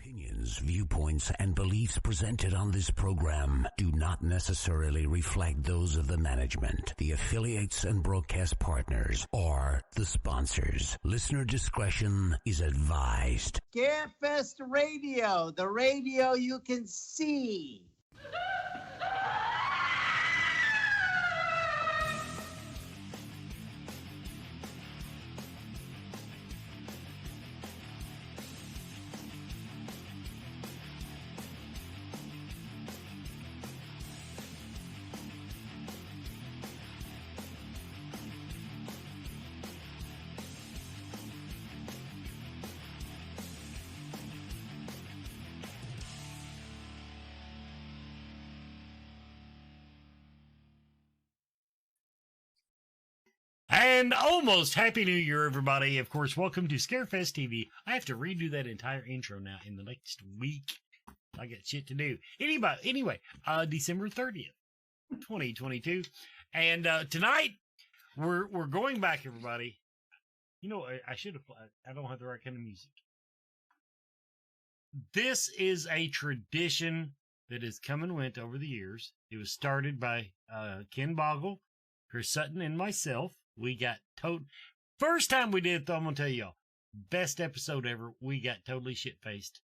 Opinions, viewpoints, and beliefs presented on this program do not necessarily reflect those of the management, the affiliates and broadcast partners, or the sponsors. Listener discretion is advised. Scarefest Radio, the radio you can see. And almost Happy New Year, everybody. Of course, welcome to Scarefest TV. I have to redo that entire intro now in the next week. I got shit to do. Anyway, December 30th, 2022. And tonight, we're going back, everybody. You know, I should have, I don't have the right kind of music. This is a tradition that has come and went over the years. It was started by Ken Boggle, Chris Sutton, and myself. We got first time we did it, though, I'm going to tell y'all, best episode ever. We got totally shit-faced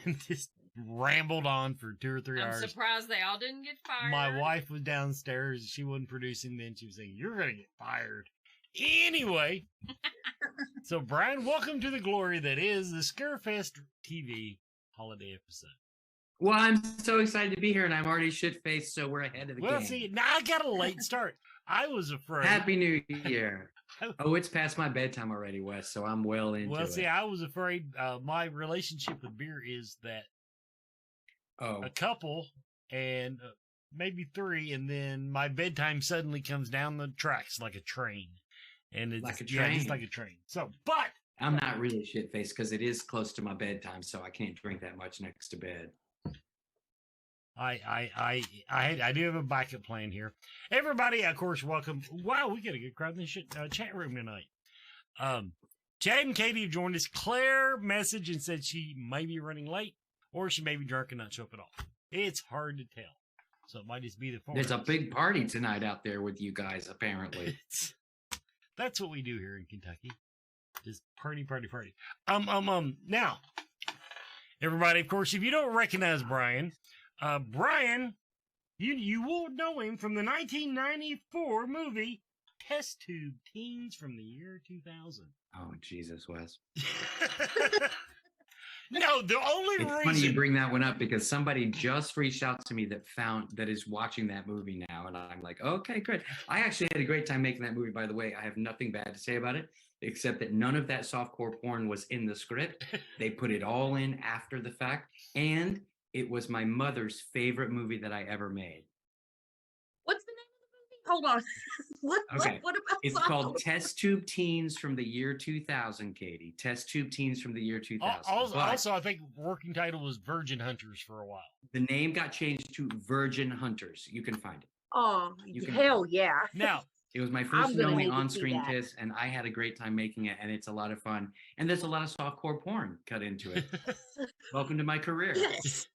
and just rambled on for 2 or 3 hours. I'm surprised they all didn't get fired. My wife was downstairs. She wasn't producing then. She was saying, you're going to get fired. Anyway, so Brian, welcome to the glory that is the Scarefest TV holiday episode. Well, I'm so excited to be here, and I'm already shit-faced, so we're ahead of the game. Well, see, now I got a late start. I was afraid. Happy New Year. Oh, it's past my bedtime already, Wes, so I'm well into it. Well, see, I was afraid my relationship with beer is that a couple and maybe 3, and then my bedtime suddenly comes down the tracks like a train. And it's like a train? Yeah, just like a train. So, but I'm not really shit-faced because it is close to my bedtime, so I can't drink that much next to bed. I do have a backup plan here. Everybody, of course, welcome. Wow, we got a good crowd in the chat room tonight. Chad and Katie have joined us. Claire messaged and said she may be running late, or she may be drunk and not show up at all. It's hard to tell, so it might just be the phone. There's a big party tonight out there with you guys, apparently. That's what we do here in Kentucky. Just party. Now, everybody, of course, if you don't recognize Brian, Brian, you will know him from the 1994 movie Test Tube Teens from the year 2000. Oh, Jesus, Wes. No, the only reason... It's funny you bring that one up because somebody just reached out to me that is watching that movie now, and I'm like, okay, good. I actually had a great time making that movie, by the way. I have nothing bad to say about it, except that none of that softcore porn was in the script. They put it all in after the fact, and it was my mother's favorite movie that I ever made. What's the name of the movie? Hold on. What about It's called Test Tube Teens from the year 2000, Katie. Test Tube Teens from the year 2000. Also, I think working title was Virgin Hunters for a while. The name got changed to Virgin Hunters. You can find it. Oh, hell yeah. Now, it was my first and only on-screen kiss, and I had a great time making it, and it's a lot of fun. And there's a lot of softcore porn cut into it. Welcome to my career. Yes.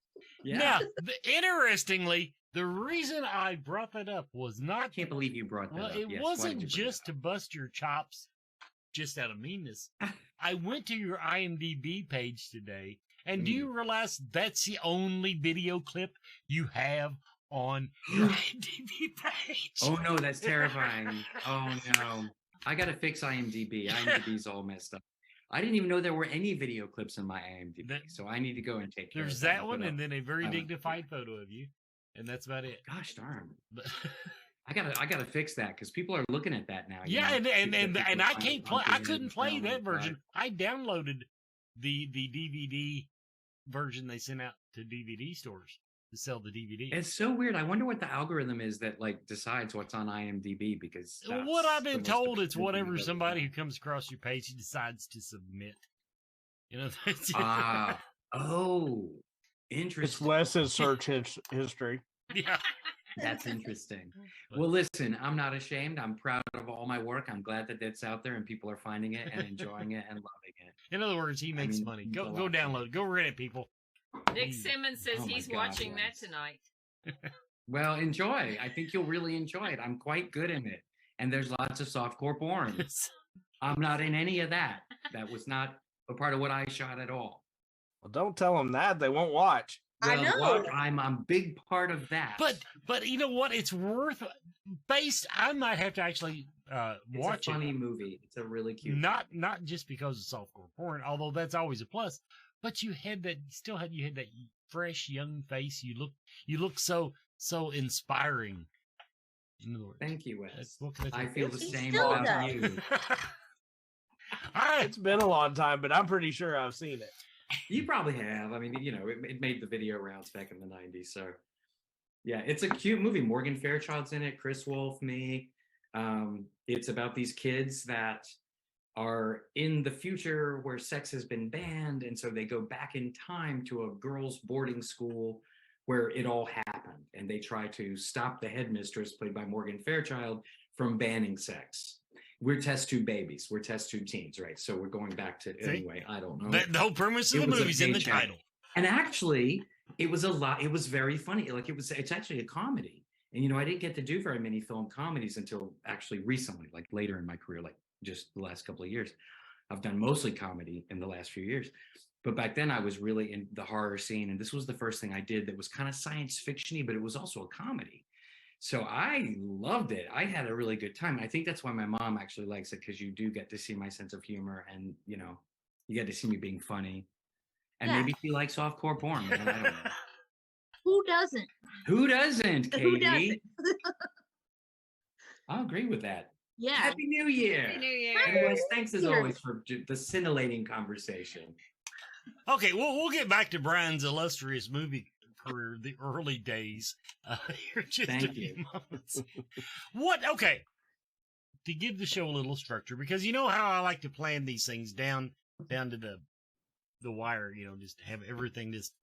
Yeah. Now, interestingly, the reason I brought that up was not... I can't believe you brought that up. It wasn't just to bust your chops just out of meanness. I went to your IMDb page today, and do you realize that's the only video clip you have on your IMDb page? Oh, no, that's terrifying. Oh, no. I got to fix IMDb. IMDb's all messed up. I didn't even know there were any video clips in my IMDb, so I need to go and take care of that. There's that one, and then a very dignified photo of you, and that's about it. Gosh darn! I gotta fix that because people are looking at that now. Yeah, and I can't play. I couldn't play that version. I downloaded the DVD version they sent out to DVD stores to sell the DVD. It's so weird. I wonder what the algorithm is that decides what's on IMDb because what I've been told, it's whatever somebody who comes across your page decides to submit. You know. Oh, interesting. It's Wes's search history. Yeah. That's interesting. Well, listen, I'm not ashamed. I'm proud of all my work. I'm glad that it's out there and people are finding it and enjoying it and loving it. In other words, he makes money. Go download. Go read it, people. Nick Simmons says he's watching that tonight. Well, enjoy. I think you'll really enjoy it. I'm quite good in it. And there's lots of softcore porn. I'm not in any of that. That was not a part of what I shot at all. Well, don't tell them that. They won't watch. I know. I'm a big part of that. But you know what? It's worth I might have to actually watch it. It's a funny movie. It's a really cute Not just because of softcore porn, although that's always a plus. But you had that fresh young face. You look so inspiring. In other words, thank you, Wes. I feel the same about you. It's been a long time, but I'm pretty sure I've seen it. You probably have. I mean, it made the video rounds back in the 90s. So, yeah, it's a cute movie. Morgan Fairchild's in it, Chris Wolf, me. It's about these kids that are in the future where sex has been banned. And so they go back in time to a girls' boarding school where it all happened. And they try to stop the headmistress, played by Morgan Fairchild, from banning sex. We're test tube babies. We're test tube teens, right? So we're going back to, anyway, I don't know. The whole premise of the movie's in the title. And actually, it was very funny. It's actually a comedy. And, I didn't get to do very many film comedies until actually recently, like later in my career, like just the last couple of years. I've done mostly comedy in the last few years. But back then I was really in the horror scene. And this was the first thing I did that was kind of science fiction-y, but it was also a comedy. So I loved it. I had a really good time. I think that's why my mom actually likes it, because you do get to see my sense of humor and, you get to see me being funny. And maybe she likes softcore porn. I don't know. Who doesn't? Who doesn't, Katie? Who doesn't? I'll agree with that. Yeah. Happy New Year. Happy New Year. Anyways, thanks as always for the scintillating conversation. Okay, well, we'll get back to Brian's illustrious movie career, the early days. Here just Thank a few moments. Okay, to give the show a little structure, because you know how I like to plan these things down to the wire, just have everything just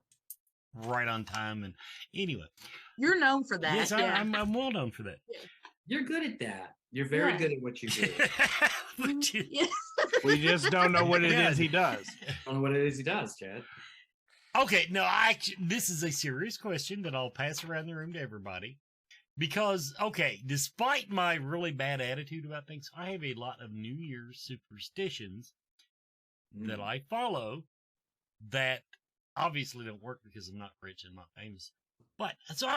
right on time. And anyway, you're known for that. Yes, I'm well known for that. You're good at that. You're very good at what you do. We just don't know what it is he does. Don't know what it is he does, Chad. Okay, no, this is a serious question that I'll pass around the room to everybody. Because, despite my really bad attitude about things, I have a lot of New Year's superstitions that I follow that obviously don't work because I'm not rich and not famous. But, so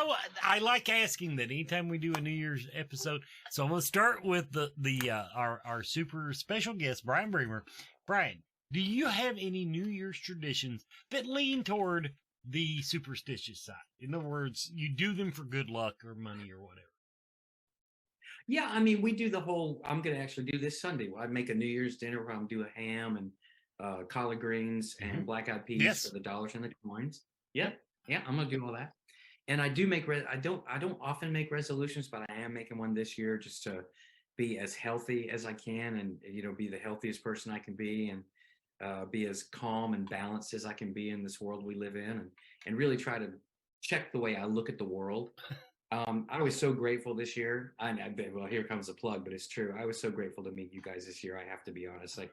I like asking that anytime we do a New Year's episode. So I'm going to start with our super special guest, Brian Bremer. Brian, do you have any New Year's traditions that lean toward the superstitious side? In other words, you do them for good luck or money or whatever. Yeah, I mean, we do the whole, I'm going to actually do this Sunday. I make a New Year's dinner where I'm do a ham and collard greens and black-eyed peas for the dollars and the coins. Yeah, I'm going to do all that. And I do make, I don't often make resolutions, but I am making one this year just to be as healthy as I can and, be the healthiest person I can be and be as calm and balanced as I can be in this world we live in and really try to check the way I look at the world. I was so grateful this year. Well, here comes a plug, but it's true. I was so grateful to meet you guys this year. I have to be honest. Like,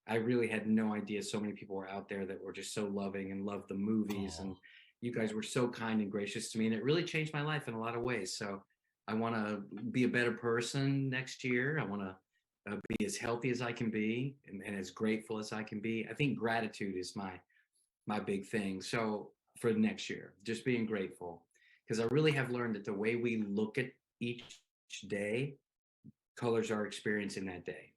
I really had no idea so many people were out there that were just so loving and loved the movies. And you guys were so kind and gracious to me. And it really changed my life in a lot of ways. So I want to be a better person next year. I want to be as healthy as I can be and as grateful as I can be. I think gratitude is my big thing. So for next year, just being grateful. Because I really have learned that the way we look at each day colors our experience in that day.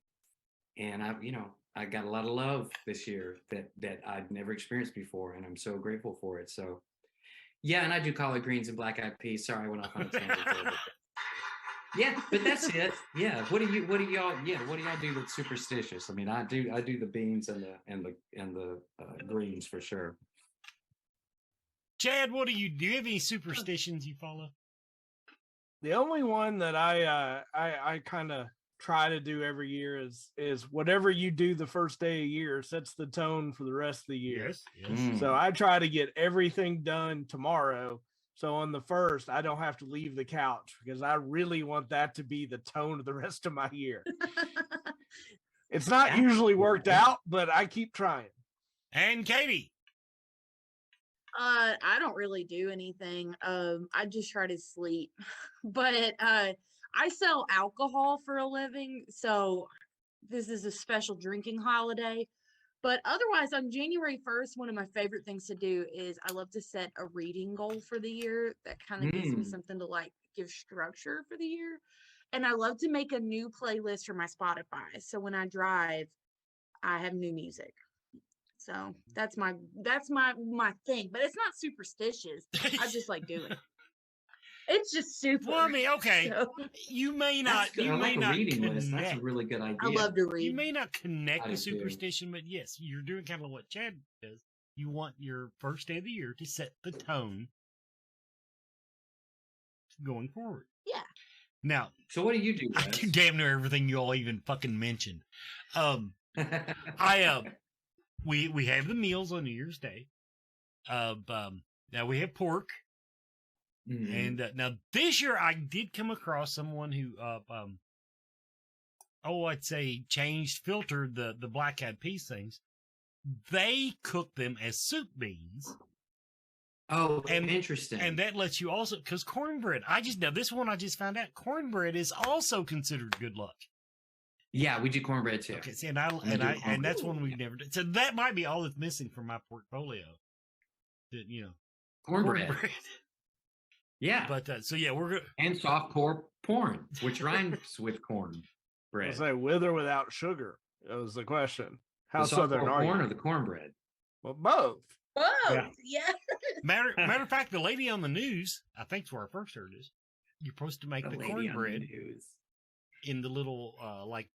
And I got a lot of love this year that I'd never experienced before, and I'm so grateful for it. So, yeah, and I do collard greens and black-eyed peas. Sorry, I went off on a tangent. Yeah, but that's it. Yeah, what do y'all do that's superstitious? I mean, I do the beans and the greens for sure. Chad, what do you have any superstitions you follow? The only one that I kind of try to do every year is whatever you do the first day of year sets the tone for the rest of the year. Yes. So I try to get everything done tomorrow So on the 1st, I don't have to leave the couch because I really want that to be the tone of the rest of my year. It's not usually worked out, but I keep trying. And Katie. I don't really do anything. I just try to sleep. But I sell alcohol for a living, so this is a special drinking holiday. But otherwise, on January 1st, one of my favorite things to do is I love to set a reading goal for the year. That kind of gives me something to like give structure for the year. And I love to make a new playlist for my Spotify. So when I drive, I have new music. So that's my thing. But it's not superstitious. I just like doing it. It's just super. Well, I mean, okay. So, you may not. That's You may not reading list. connect. That's a really good idea. I love to read. You may not connect I with do too. superstition, but yes, you're doing kind of what Chad does. You want your first day of the year to set the tone going forward. Yeah. Now, So what do you do, I Wes? do damn near everything you all even fucking mentioned. We have the meals on New Year's Day. Now we have pork, Mhm. and now this year I did come across someone who I'd say filtered the black eyed peas things. They cook them as soup beans. Oh, And- interesting. And that lets you also, because cornbread, this one I just found out, cornbread is also considered good luck. Yeah, we do cornbread too. Okay, see, do and that's one we've never done. So that might be all that's missing from my portfolio. That, Cornbread. Yeah. But so yeah, we're good. And soft core porn, which rhymes with corn I bread. say with or without sugar. That was the question. How The soft southern core are corn you? or the cornbread? Well, both. whoa, yeah. Matter of fact, the lady on the news, I think it's where I first heard this. You're supposed to make the lady on the cornbread news. in the little like,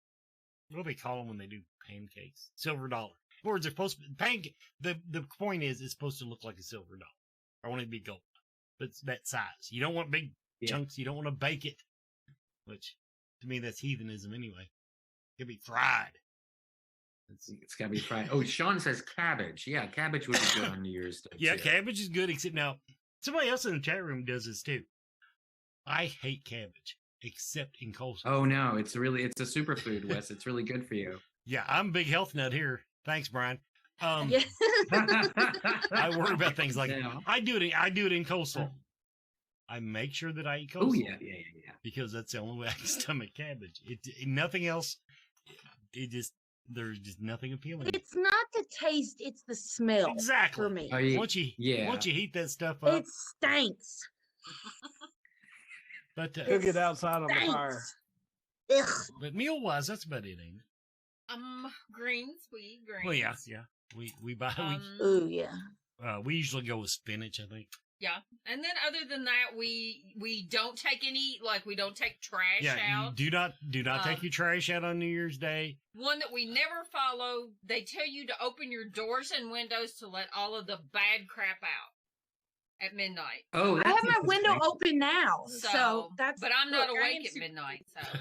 what do they call them when they do pancakes? Silver dollar. In other words, they're supposed to the point is it's supposed to look like a silver dollar. I want it to be gold, but it's that size. You don't want big chunks. You don't want to bake it, which to me that's heathenism anyway. It can be fried. It's got to be fried. Oh, Sean says cabbage. Yeah, cabbage would be good on New Year's Day. Yeah, too. cabbage is good, except now somebody else in the chat room does this too. I hate cabbage, except in coleslaw. Oh no, it's a superfood, Wes. It's really good for you. Yeah, I'm a big health nut here. Thanks, Brian. Yeah. I worry about things like Yeah. I do it in coleslaw. I make sure that I eat coleslaw. Oh yeah. Because that's the only way I can stomach cabbage. Nothing else. There's just nothing appealing. It's not the taste, it's the smell. Exactly. For me. Oh, yeah. Once you heat that stuff up, It stinks. but Cook it outside on the fire. Ugh. but meal wise, that's about it, ain't it? Greens. We eat greens. Well, yeah. We buy Ooh, yeah. we usually go with spinach, I think. Yeah, and then other than that, we don't take any, like, we don't take trash Yeah, out. you do not take your trash out on New Year's Day. One that we never follow, they tell you to open your doors and windows to let all of the bad crap out at midnight. Oh, I that's have my window interesting. open now, so that's. But I'm not look, I am awake at super- midnight, so.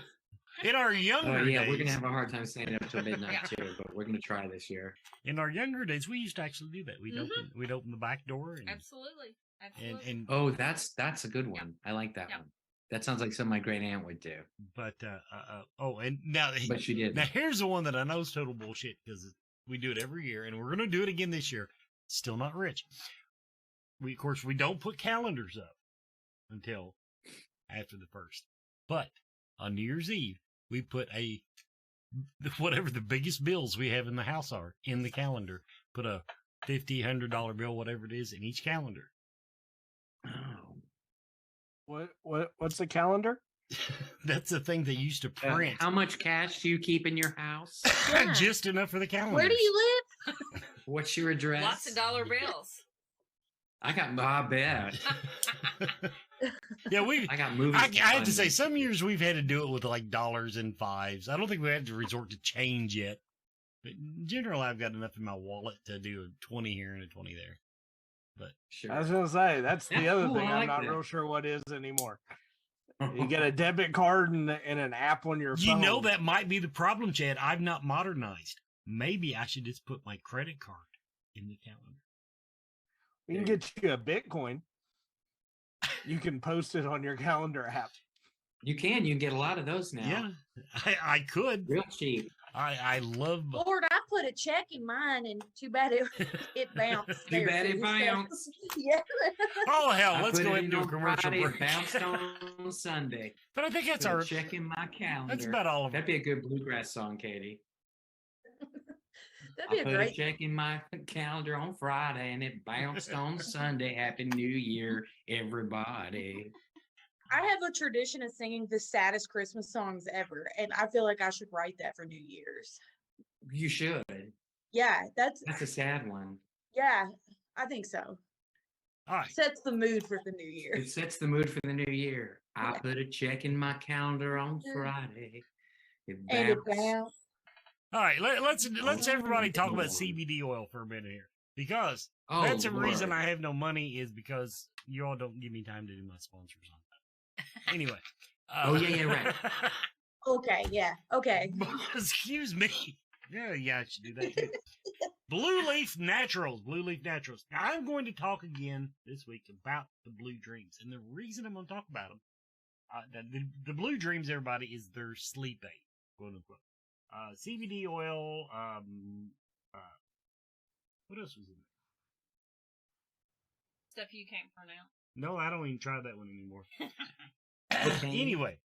In our younger Oh yeah, days, we're gonna have a hard time staying up till midnight Yeah. too, but we're gonna try this year. in our younger days, we used to actually do that. We'd open the back door Absolutely. and Oh, that's a good one. I like that Yeah. one. That sounds like something my great aunt would do, but and now but she did. now here's the one that I know is total bullshit because we do it every year and we're gonna do it again this year. Still not rich. Of course we don't put calendars up until after the 1st, but on New Year's Eve we put whatever the biggest bills we have in the house are in the calendar. Put a $50, $100 bill, whatever it is, in each calendar. Oh. What's the calendar? That's the thing they used to print. How much cash do you keep in your house? Yeah. Just enough for the calendar. Where do you live? What's your address? Lots of dollar bills. I bet. Yeah, I got movies. I have to say, some years we've had to do it with like dollars and fives. I don't think we had to resort to change yet. But in general, I've got enough in my wallet to do a 20 here and a 20 there. But Sure. I was gonna say that's the That's other cool, thing I I'm like not that. real sure what is anymore. You get a debit card and an app on your you phone. know that might be the problem, Chad. I've not modernized. Maybe I should just put my credit card in the calendar. We can get you a Bitcoin. You can post it on your calendar app. You can get a lot of those now. Yeah, I could. Real cheap. I love. Lord, I put a check in mine, and too bad it bounced. Too bad it bounced. Yeah. Oh hell, I let's put go it ahead and in do a on commercial Friday, break. it bounced on Sunday. But I think that's Put a our. check in my calendar. That's about all of That'd it. be a good bluegrass song, Katie. That'd be I a put a great. check in my calendar on Friday and it bounced on Sunday. Happy New Year, everybody. I have a tradition of singing the saddest Christmas songs ever, and I feel like I should write that for New Year's. You should. Yeah, That's a sad one. yeah, I think so. All right. Sets the mood for the new year. It sets the mood for the new year. I Yeah. put a check in my calendar on Friday. It And it bounced. bounced. All right, let's everybody talk about Lord. CBD oil for a minute here, because Oh, that's the reason Lord. I have no money is because you all don't give me time to do my sponsors on that. Anyway. Oh, yeah, right. Okay, yeah, okay. Excuse me. Yeah, I should do that too. Blue Leaf Naturals. Now, I'm going to talk again this week about the Blue Dreams, and the reason I'm going to talk about them, the Blue Dreams, everybody, is their sleep aid, quote unquote. CBD oil. What else was in there? Stuff you can't pronounce. No, I don't even try that one anymore. Okay. Anyway,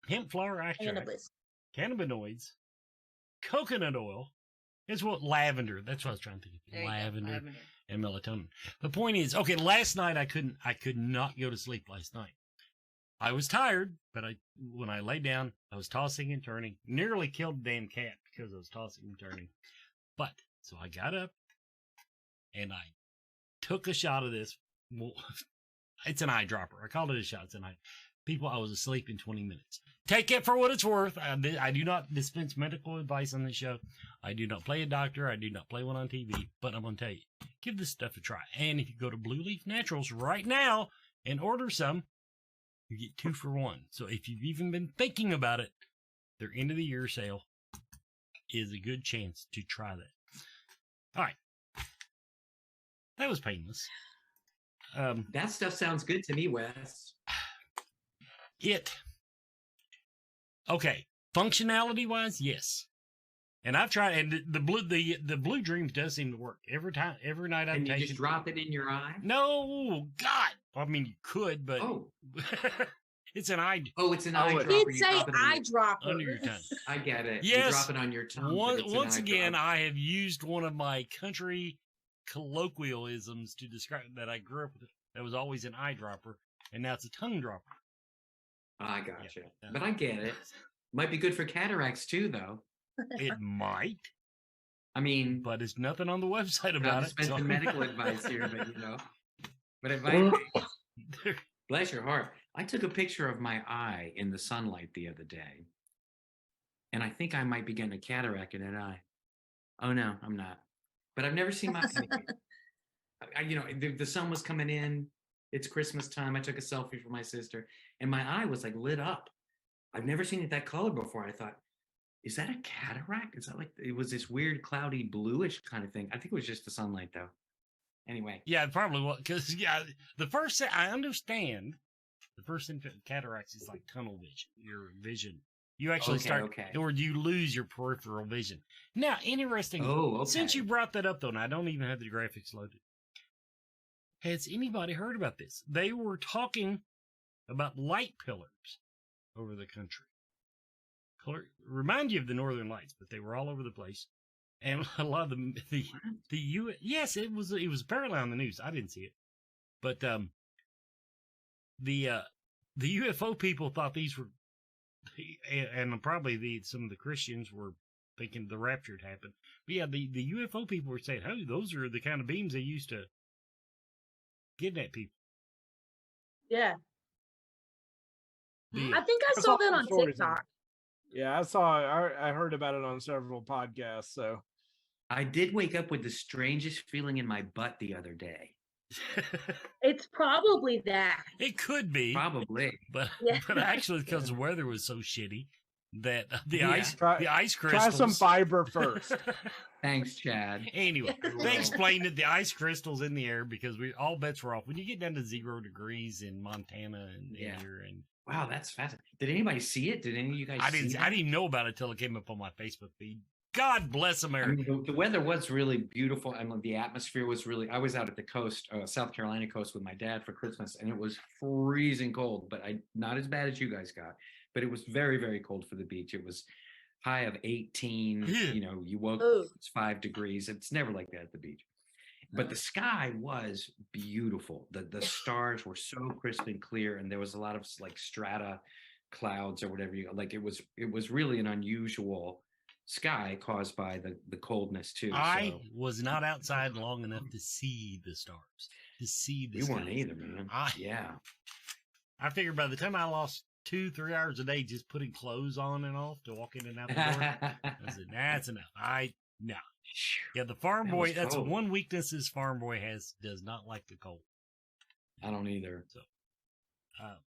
hemp flower extract, Cannabis. cannabinoids, coconut oil. It's what lavender. That's what I was trying to think There of. you go, Lavender and melatonin. The point is, okay, last night I could not go to sleep last night. I was tired, but when I lay down, I was tossing and turning. Nearly killed the damn cat because I was tossing and turning. But, so I got up and I took a shot of this. Well, it's an eyedropper. I called it a shot. It's an eye. People, I was asleep in 20 minutes. Take it for what it's worth. I do not dispense medical advice on this show. I do not play a doctor. I do not play one on TV. But I'm going to tell you, give this stuff a try. And if you go to Blue Leaf Naturals right now and order some, you get 2 for 1. So if you've even been thinking about it, their end of the year sale is a good chance to try that. All right. That was painless. That stuff sounds good to me, Wes. Okay, functionality wise, yes. And I've tried, and the blue dreams does seem to work every night I've And you taken. just drop it in your eye? No, God. I mean, you could, but Oh. it's an eye. Oh, it's an Oh, eye it dropper. Did You say drop it on eyedropper. Under your tongue. I get it. Yes. You drop it on your tongue. but it's an Once eye again, drop. I have used one of my country colloquialisms to describe that I grew up with. That was always an eyedropper, and now it's a tongue dropper. I gotcha. Yeah. But I get it. Might be good for cataracts too, though. It might, I mean, but it's nothing on the website not about it. dispensing medical advice here, but you know. But it might be. Bless your heart. I took a picture of my eye in the sunlight the other day, and I think I might be getting a cataract in that eye. Oh no, I'm not. But I've never seen my. The sun was coming in. It's Christmas time. I took a selfie for my sister, and my eye was like lit up. I've never seen it that color before. I thought, is that a cataract? Is that like it was this weird cloudy bluish kind of thing? I think it was just the sunlight, though. Anyway. Yeah, it probably was because I understand. The first thing cataracts is like tunnel vision. Your vision, you actually or you lose your peripheral vision. Now, interesting. Oh, okay. Since you brought that up, though, and I don't even have the graphics loaded. Has anybody heard about this? They were talking about light pillars over the country. Remind you of the Northern Lights, but they were all over the place. And a lot of yes, it was apparently on the news. I didn't see it, but the UFO people thought these were, and probably some of the Christians were thinking the rapture had happened. But yeah, the UFO people were saying, "Hey, those are the kind of beams they used to kidnap people." Yeah. Yeah. I think I saw that on TikTok. Yeah, I heard about it on several podcasts. So I did wake up with the strangest feeling in my butt the other day. It's probably that. It could be. Probably. But Yeah. but actually, because the weather was so shitty, that the Yeah. ice Try crystals. some fiber first. Thanks, Chad. Anyway, they explained that the ice crystals in the air because all bets were off when you get down to 0 degrees in Montana and here and. Wow, that's fascinating. Did anybody see it? Did any of you guys? I see didn't. that? I didn't know about it till it came up on my Facebook feed. God bless I America. mean, the weather was really beautiful, and the atmosphere was really. I was out at the coast, South Carolina coast, with my dad for Christmas, and it was freezing cold. But not as bad as you guys got, but it was very, very cold for the beach. It was high of 18. You know, you woke Ooh. it's 5 degrees. It's never like that at the beach. But the sky was beautiful. The stars were so crisp and clear, and there was a lot of like strata clouds or whatever you like. It was really an unusual sky caused by the coldness too. I was not outside long enough to see the stars. To see the We stars. weren't either, man. I figured by the time I lost 2-3 hours a day just putting clothes on and off to walk in and out the door, I said, that's enough. No. Yeah, the farm That boy, was that's cold. one weakness this farm boy does not like the cold. I don't either. So,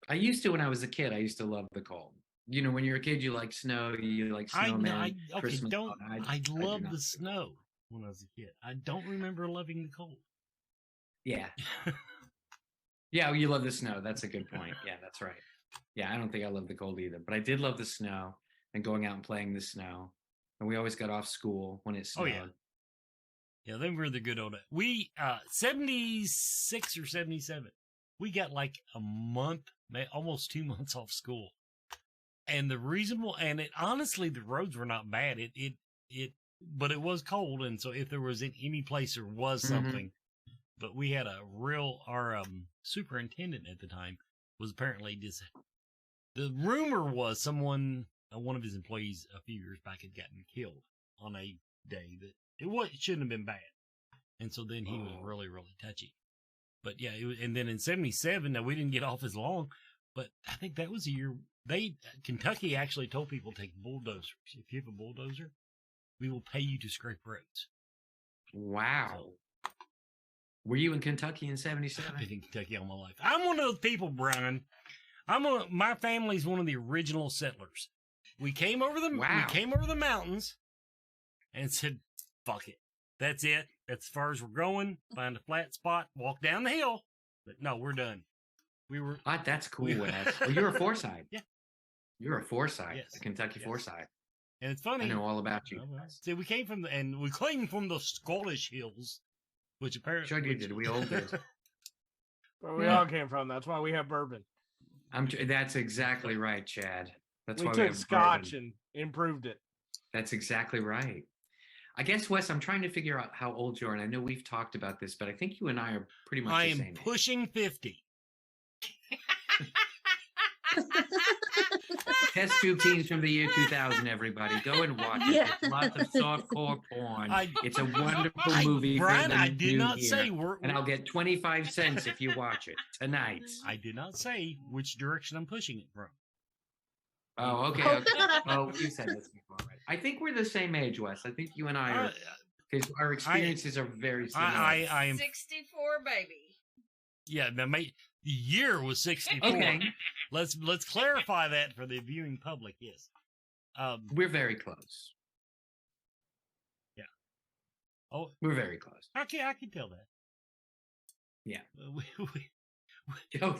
I used to when I was a kid. I used to love the cold. You know, when you're a kid, you like snow. You like snowman. Christmas. I do love not the like snow when I was a kid. I don't remember loving the cold. Yeah. Yeah, you love the snow. That's a good point. Yeah, that's right. Yeah, I don't think I love the cold either, but I did love the snow and going out and playing the snow. And we always got off school when it snowed. Oh, yeah. Yeah, them were the good old days. We, 76 or 77, we got like a month, almost 2 months off school. And the reasonable, and it honestly, the roads were not bad. But it was cold. And so if there was any place there was something, but we had our superintendent at the time was apparently the rumor was one of his employees a few years back had gotten killed on a day that it shouldn't have been bad. And so then he was really, really touchy. But yeah, and then in 77, now we didn't get off as long, but I think that was a year Kentucky actually told people to take bulldozers. If you have a bulldozer, we will pay you to scrape roads. Wow. So, were you in Kentucky in 77? I've been in Kentucky all my life. I'm one of those people, Brian. My family's one of the original settlers. We came over the mountains and said, fuck it. That's it. That's as far as we're going. Find a flat spot, walk down the hill. But no, we're done. That's cool, Wes. Well, you're a Forsyth. Yeah. You're a Forsyth, Yes. a Kentucky Yes. Forsyth. And it's funny. I know all about you. See, we came from we claim from the Scottish hills, which apparently. Sure did. We all did. Where we all came from. That's why we have bourbon. That's exactly right, Chad. That's We why we took have scotch bourbon. and improved it. That's exactly right. I guess, Wes, I'm trying to figure out how old you are, and I know we've talked about this, but I think you and I are pretty much I the am same age. pushing 50. Test tube teens from the year 2000, everybody. Go and watch it. Yeah. It's lots of softcore porn. It's a wonderful Hey, movie. Brian, for the I did new not year. say And I'll get 25 cents if you watch it tonight. I did not say which direction I'm pushing it from. Oh, okay. Oh, you said this before, right? I think we're the same age, Wes. I think you and I are, because our experiences are very similar. I am 64, baby. Yeah, the year was 64. Okay. Let's clarify that for the viewing public. Yes. We're very close. Yeah. Oh, We're very close. I can tell that. Yeah. We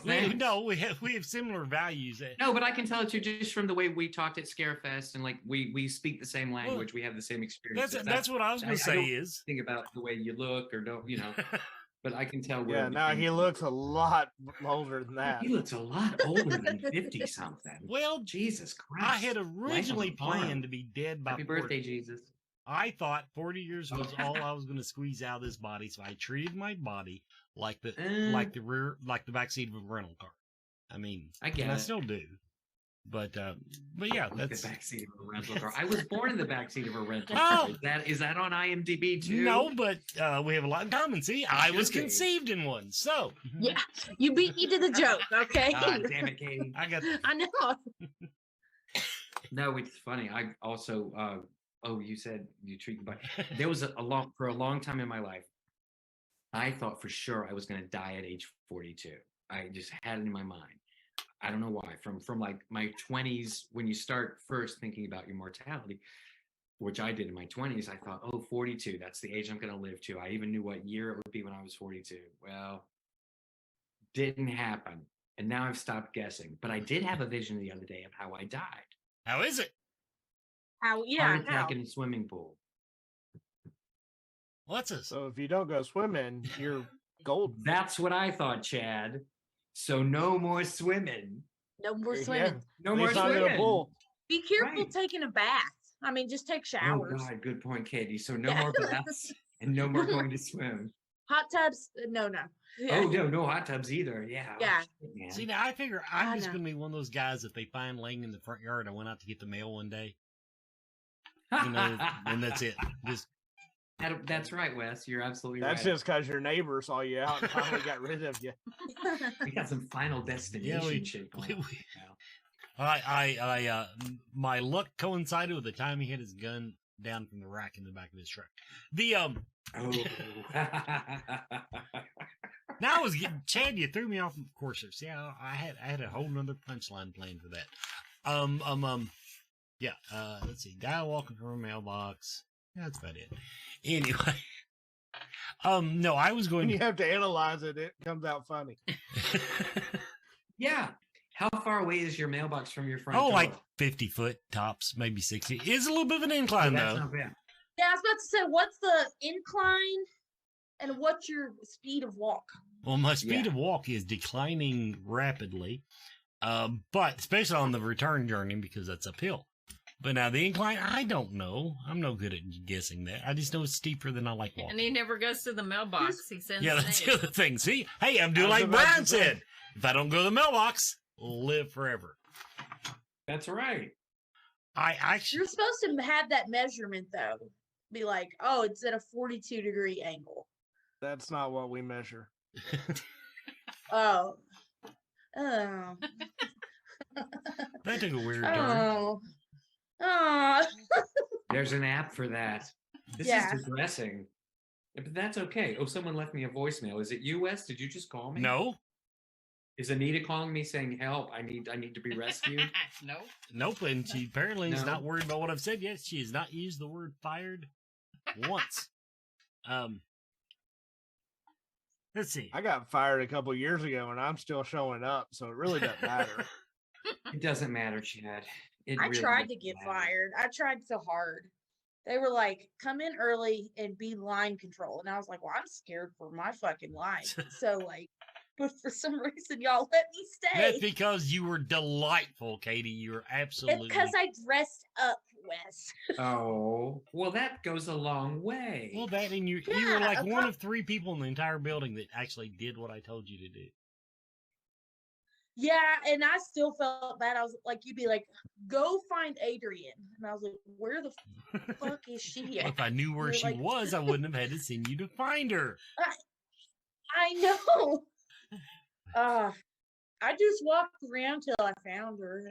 Thanks. no, we have similar values. No, but I can tell it you just from the way we talked at Scarefest, and like we speak the same language, we have the same experiences. That's what I was going to say. Is think about the way you look or don't, but I can tell. Yeah, now he looks a lot older than that. He looks a lot older than 50 something. Well, Jesus Christ! I had originally planned to be dead by Happy 40. birthday, Jesus. I thought 40 years was all I was going to squeeze out of this body, so I treated my body like the backseat of a rental car. I mean, I get and it. I still do, but yeah, that's the backseat of a rental car. I was born in the backseat of a rental Oh. car. Is that on IMDb too? no, but we have a lot in common. See, I was should be. conceived in one, so Yeah, you beat me to the joke, okay? God damn it, Katie. I got. I know. No, it's funny. I also. You said you treat your body. There was for a long time in my life, I thought for sure I was going to die at age 42. I just had it in my mind. I don't know why. From like my 20s, when you start first thinking about your mortality, which I did in my 20s, I thought, oh, 42, that's the age I'm going to live to. I even knew what year it would be when I was 42. Well, didn't happen. And now I've stopped guessing. But I did have a vision the other day of how I died. How is it? How? Yeah. Heart attack How? in a swimming pool. What's this? So if you don't go swimming, you're golden. That's what I thought, Chad. So no more swimming. No more Yeah. swimming. No At more least not in a swimming. pool. Be careful Right. taking a bath. I mean, just take Oh, showers. God, good point, Katie. So no Yeah. more baths and no more going to swim. Hot tubs? No. Yeah. Oh, no hot tubs either. Yeah. Yeah. Oh, shit, man. See, now I figure I'm I just know. going to be one of those guys that they find laying in the front yard. I went out to get the mail one day, and that's it. Just That's right, Wes. You're absolutely That's right. just because your neighbor saw you out and finally got rid of you. We got some final destination we- shit going on now. my luck coincided with the time he had his gun down from the rack in the back of his truck. The Oh. now I was getting Chad. You threw me off of course. See, I had a whole nother punchline planned for that. Yeah. Let's see. Guy walking from a mailbox. That's about it. Anyway. No, I was going When you to. have to analyze it, it comes out funny. Yeah. How far away is your mailbox from your front Oh, door? like 50 foot tops, maybe 60. It's a little bit of an incline, That's though. not bad. Yeah, I was about to say, what's the incline and what's your speed of walk? Well, my speed Yeah. of walk is declining rapidly, but especially on the return journey because that's uphill. But now the incline, I don't know. I'm no good at guessing that. I just know it's steeper than I like walking. And he never goes to the mailbox. He sends Yeah, that's the things. other thing. See, hey, I'm doing I was like about Brian to say. said. If I don't go to the mailbox, live forever. That's right. I actually, You're supposed to have that measurement, though. Be like, oh, it's at a 42-degree angle. That's not what we measure. Oh. Oh. that took a weird turn. Oh. Oh. There's an app for that. This Yeah. is depressing. Yeah, but that's okay. Oh, someone left me a voicemail. Is it you, Wes? Did you just call me? No, Is Anita calling me saying, help, I need to be rescued? No. nope. And she apparently is No. not worried about what I've said yet. She has not used the word fired once. Let's see. I got fired a couple years ago and I'm still showing up, so it really doesn't matter. It doesn't matter, Chad. It I really tried to doesn't get matter. fired. I tried so hard. They were like, come in early and be line control. And I was like, well, I'm scared for my fucking life. So, like, but for some reason, y'all let me That's stay. because you were delightful, Katie. You were It's absolutely. because I dressed up, Wes. Oh, well, that goes a long way. Well, that and you were Yeah, like a one cop- of 3 people in the entire building that actually did what I told you to do. Yeah, and I still felt bad. I was like, you'd be like, go find Adrian. And I was like, where the fuck is she at? If I knew where You're she like- was, I wouldn't have had to send you to find her. I know. I just walked around till I found her.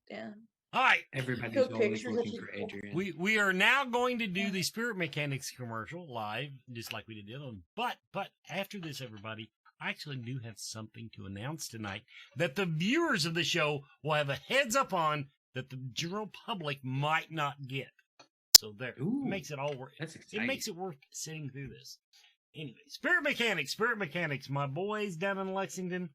Yeah. All right, Everybody's Took always pictures of looking for people. Adrian. we are now going to do the Spirit Mechanics commercial live, just like we did the other one. But after this, everybody, I actually do have something to announce tonight that the viewers of the show will have a heads up on that the general public might not get. So there, Ooh, makes it all worth. That's It exciting. makes it worth sitting through this. Anyway, Spirit Mechanics, my boys down in Lexington,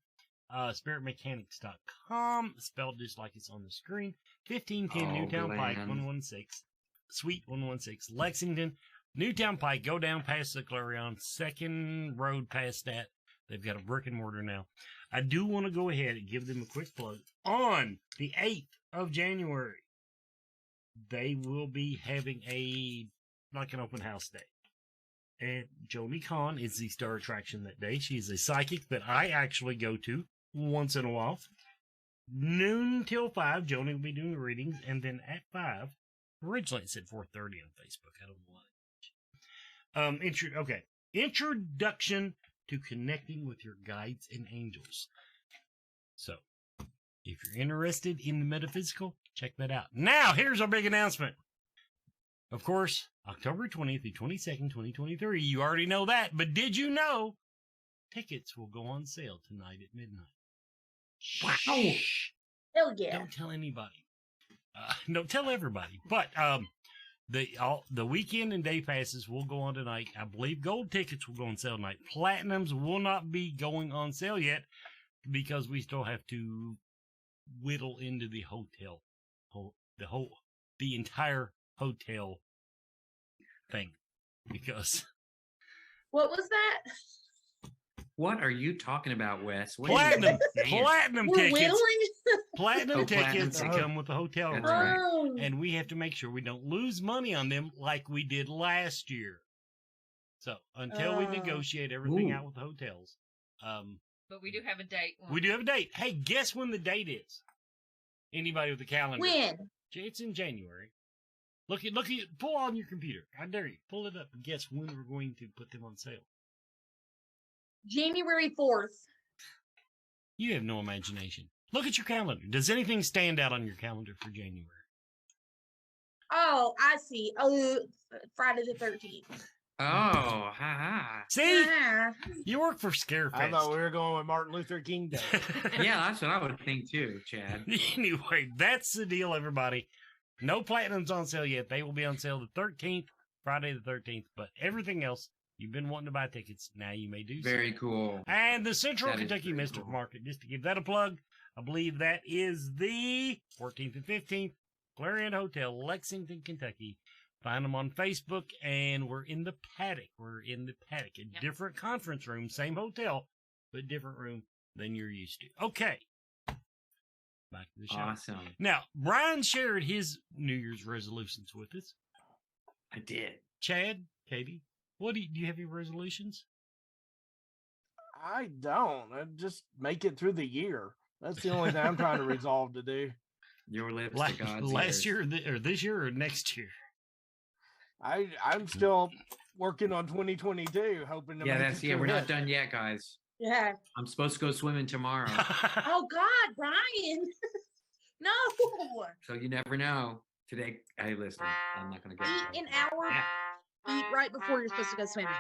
spiritmechanics.com, spelled just like it's on the screen, 1510 Oh, Newtown Pike, Glenn. 116, Suite 116, Lexington, Newtown Pike, go down past the Clarion, second road past that. They've got a brick and mortar now. I do want to go ahead and give them a quick plug. On the 8th of January, they will be having like an open house day. And Joni Kahn is the star attraction that day. She's a psychic that I actually go to once in a while. Noon till 5, Joni will be doing the readings. And then at 5, originally it said 4:30 on Facebook. I don't know why. Introduction to connecting with your guides and angels. So, if you're interested in the metaphysical, check that out. Now, here's our big announcement. Of course, October 20th through 22nd, 2023. You already know that, but did you know tickets will go on sale tonight at midnight? Wow. Shh. Hell yeah. Don't tell anybody. Don't tell everybody. But the weekend and day passes will go on tonight. I believe gold tickets will go on sale tonight. Platinums will not be going on sale yet because we still have to whittle into the hotel, the entire hotel thing. Because What was that? What are you talking about, Wes? What platinum We're tickets. whittling? Platinum Oh, tickets platinum. that come with the hotel room. That's right. Oh. And we have to make sure we don't lose money on them like we did last year. So until we negotiate everything Ooh. out with the hotels, But we do have a date. we do have a date. Hey, guess when the date is? Anybody with a calendar? When? It's in January. Look at, pull on your computer. I dare you. Pull it up and guess when we're going to put them on sale. January 4th. You have no imagination. Look at your calendar. Does anything stand out on your calendar for January? Oh, I see. Oh, Friday the 13th. Oh, ha ha. See? Ah. You work for Scarefest. I thought we were going with Martin Luther King Day. Yeah, that's what I would think too, Chad. Anyway, that's the deal, everybody. No platinums on sale yet. They will be on sale the 13th, Friday the 13th. But everything else, you've been wanting to buy tickets. Now you may do so. Very cool. And the Central That is Kentucky very Mystic cool. Market, just to give that a plug, I believe that is the 14th and 15th, Clarion Hotel, Lexington, Kentucky. Find them on Facebook, and we're in the paddock. A Yep. different conference room, same hotel, but different room than you're used to. Okay. Back to the show. Awesome. Now, Brian shared his New Year's resolutions with us. I did. Chad, Katie, do you have your resolutions? I don't. I just make it through the year. That's the only thing I'm trying to resolve to do. Your lips Last, to God's last ears. year, or this year, or next year? I'm still working on 2022, hoping to Yeah, make that's it yeah. through We're not it. done yet, guys. Yeah. I'm supposed to go swimming tomorrow, Oh, God, Brian. No. so you never know. Today, hey, listen, I'm not gonna get Eat an hour. Eat right before you're supposed to go swimming.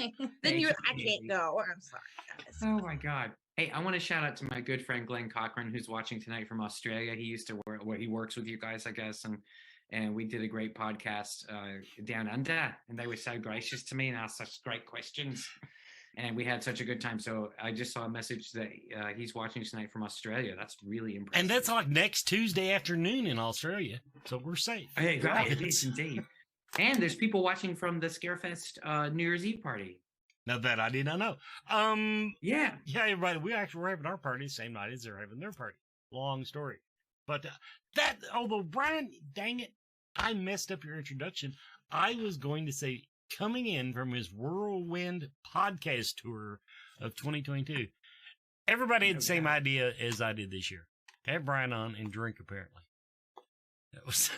Then Thank you, you, I can't Katie. go. I'm sorry, guys. Oh my God. Hey, I want to shout out to my good friend Glenn Cochran, who's watching tonight from Australia. He used to work, he works with you guys, I guess, and we did a great podcast down under, and they were so gracious to me and asked such great questions, and we had such a good time. So I just saw a message that he's watching tonight from Australia. That's really impressive. And that's like next Tuesday afternoon in Australia, so we're safe. Hey, right, it is indeed. And there's people watching from the Scarefest New Year's Eve party. Now that I did not know. Yeah. Yeah, everybody, we actually were having our party the same night as they're having their party. Long story. But although Brian, dang it, I messed up your introduction. I was going to say, coming in from his whirlwind podcast tour of 2022, everybody had the same idea as I did this year. Have Brian on and drink, apparently. That was...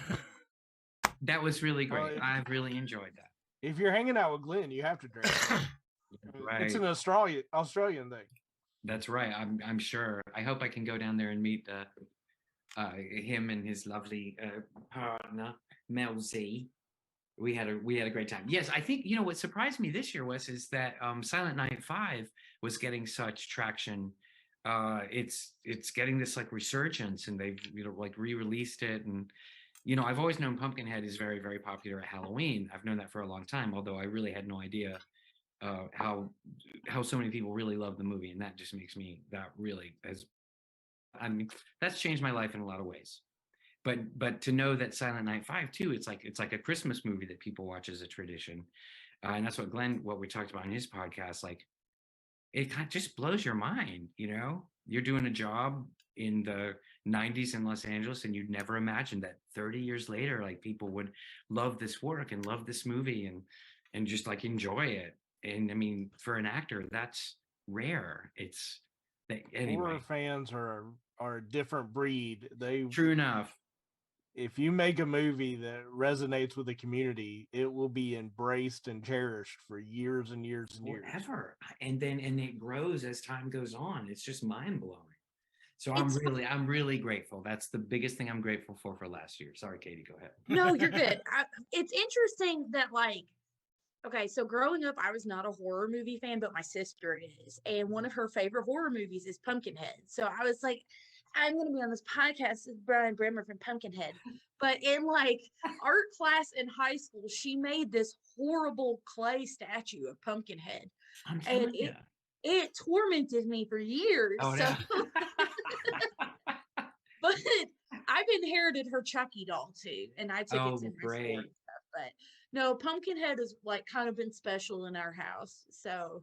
That was really great. Well, I really enjoyed that. If you're hanging out with Glenn, you have to drink. Right. It's an Australian thing. That's right. I'm sure. I hope I can go down there and meet him and his lovely partner Mel Z. We had a great time. Yes, I think what surprised me this year is that Silent Night 5 was getting such traction. It's getting this like resurgence, and they've like re-released it. And I've always known Pumpkinhead is very, very popular at Halloween. I've known that for a long time, although I really had no idea how so many people really love the movie, and that just makes me that's changed my life in a lot of ways. But to know that Silent Night 5 too, it's like a Christmas movie that people watch as a tradition, and that's what we talked about in his podcast. Like, it kind of just blows your mind. You're doing a job in the 90s in Los Angeles, and you'd never imagine that 30 years later, like, people would love this work and love this movie and just like enjoy it. And I mean, for an actor, that's rare. Anyway. Horror fans are a different breed. True enough. If you make a movie that resonates with the community, it will be embraced and cherished for years and years and years. Forever. And it grows as time goes on. It's just mind blowing. So I'm really grateful. That's the biggest thing I'm grateful for last year. Sorry, Katie, go ahead. No, you're good. It's interesting that, like, Okay, so growing up, I was not a horror movie fan, but my sister is. And one of her favorite horror movies is Pumpkinhead. So I was like, I'm going to be on this podcast with Brian Bremer from Pumpkinhead. But in like art class in high school, she made this horrible clay statue of Pumpkinhead. I'm And telling you. it tormented me for years. Oh, So, no. but I've inherited her Chucky doll too, and I took it to my Great. school and stuff. But no, Pumpkinhead has like kind of been special in our house. So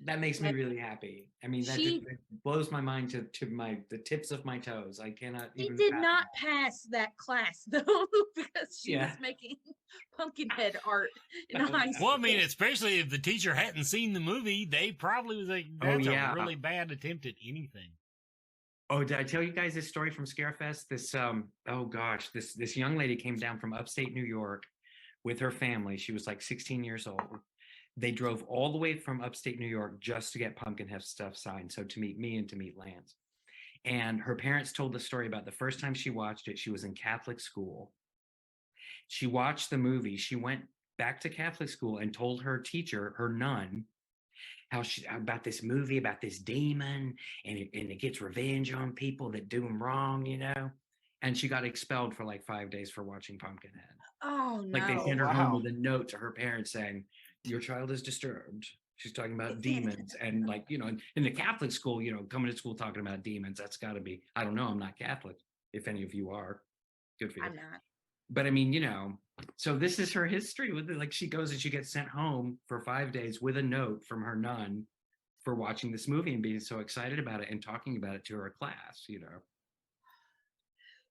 That makes me really happy. I mean, that She- just blows my mind to the tips of my toes. I cannot she even did fathom not that. pass that class though, because she Yeah. was making Pumpkinhead art in high school. Well, I mean, especially if the teacher hadn't seen the movie, they probably was like, that's yeah. a really bad attempt at anything. Oh, did I tell you guys this story from Scarefest? This oh gosh, this young lady came down from upstate New York with her family. She was like 16 years old. They drove all the way from upstate New York just to get Pumpkinhead stuff signed, so to meet me and to meet Lance. And her parents told the story about the first time she watched it. She was in Catholic school. She watched the movie. She went back to Catholic school and told her teacher, her nun, about this movie, about this demon, and it gets revenge on people that do them wrong, you know. And she got expelled for like 5 days for watching Pumpkinhead. Oh no! Like they sent her Wow. home with a note to her parents saying, "Your child is disturbed." She's talking about demons, and like, you know, in the Catholic school, you know, coming to school talking about demons, that's got to be. I don't know. I'm not Catholic. If any of you are, good for you. I'm not. But I mean, you know, so this is her history with it. Like she goes and she gets sent home for 5 days with a note from her nun for watching this movie and being so excited about it and talking about it to her class, you know.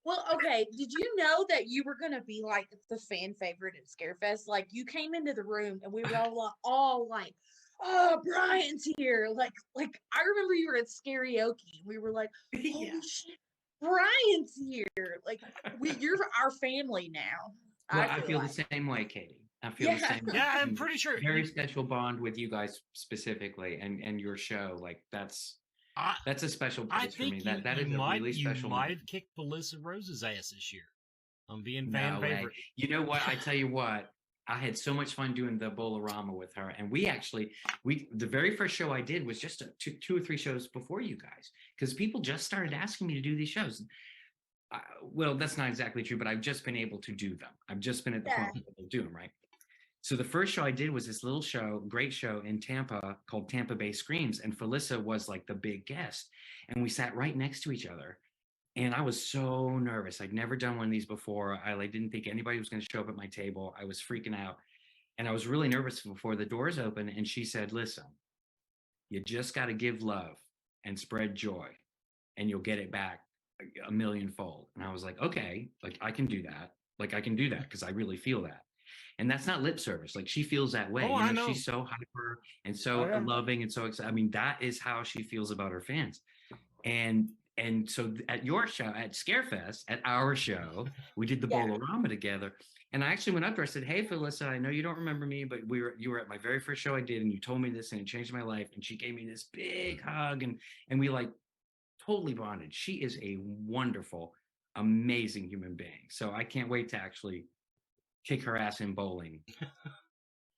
Well, okay. Did you know that you were gonna be like the fan favorite at Scarefest? Like you came into the room and we were all like, "Oh, Brian's here!" Like I remember you were at Scarioke. We were like, "Holy Yeah. shit, Brian's here!" Like you're our family now. Well, I feel like. the same way, Katie. I feel the Yeah. same way. Yeah, I'm pretty sure. Very special bond with you guys specifically and your show. Like that's a special I place for me. think That is a really special You might moment. have kicked Melissa Rose's ass this year on being No fan way. favorite. You know what? I tell you what, I had so much fun doing the Bolorama with her. And the very first show I did was just two or three shows before you guys, because people just started asking me to do these shows. Well, that's not exactly true, but I've just been able to do them. I've just been at the point where they'll do them, right? So the first show I did was this little show, great show in Tampa called Tampa Bay Screams. And Felissa was like the big guest. And we sat right next to each other. And I was so nervous. I'd never done one of these before. I didn't think anybody was going to show up at my table. I was freaking out. And I was really nervous before the doors opened. And she said, "Listen, you just got to give love and spread joy and you'll get it back a millionfold." And I was like, okay, like I can do that. Like I can do that because I really feel that. And that's not lip service. Like she feels that way. Oh, You I know. She's so hyper and so Oh, yeah. loving and so excited. I mean, that is how she feels about her fans. And so at your show, at Scarefest, at our show, we did the Yeah. Bolorama together. And I actually went up to her, I said, "Hey, Felissa, I know you don't remember me, but you were at my very first show I did, and you told me this, and it changed my life." And she gave me this big hug, and we like totally bonded. She is a wonderful, amazing human being. So I can't wait to actually kick her ass in bowling,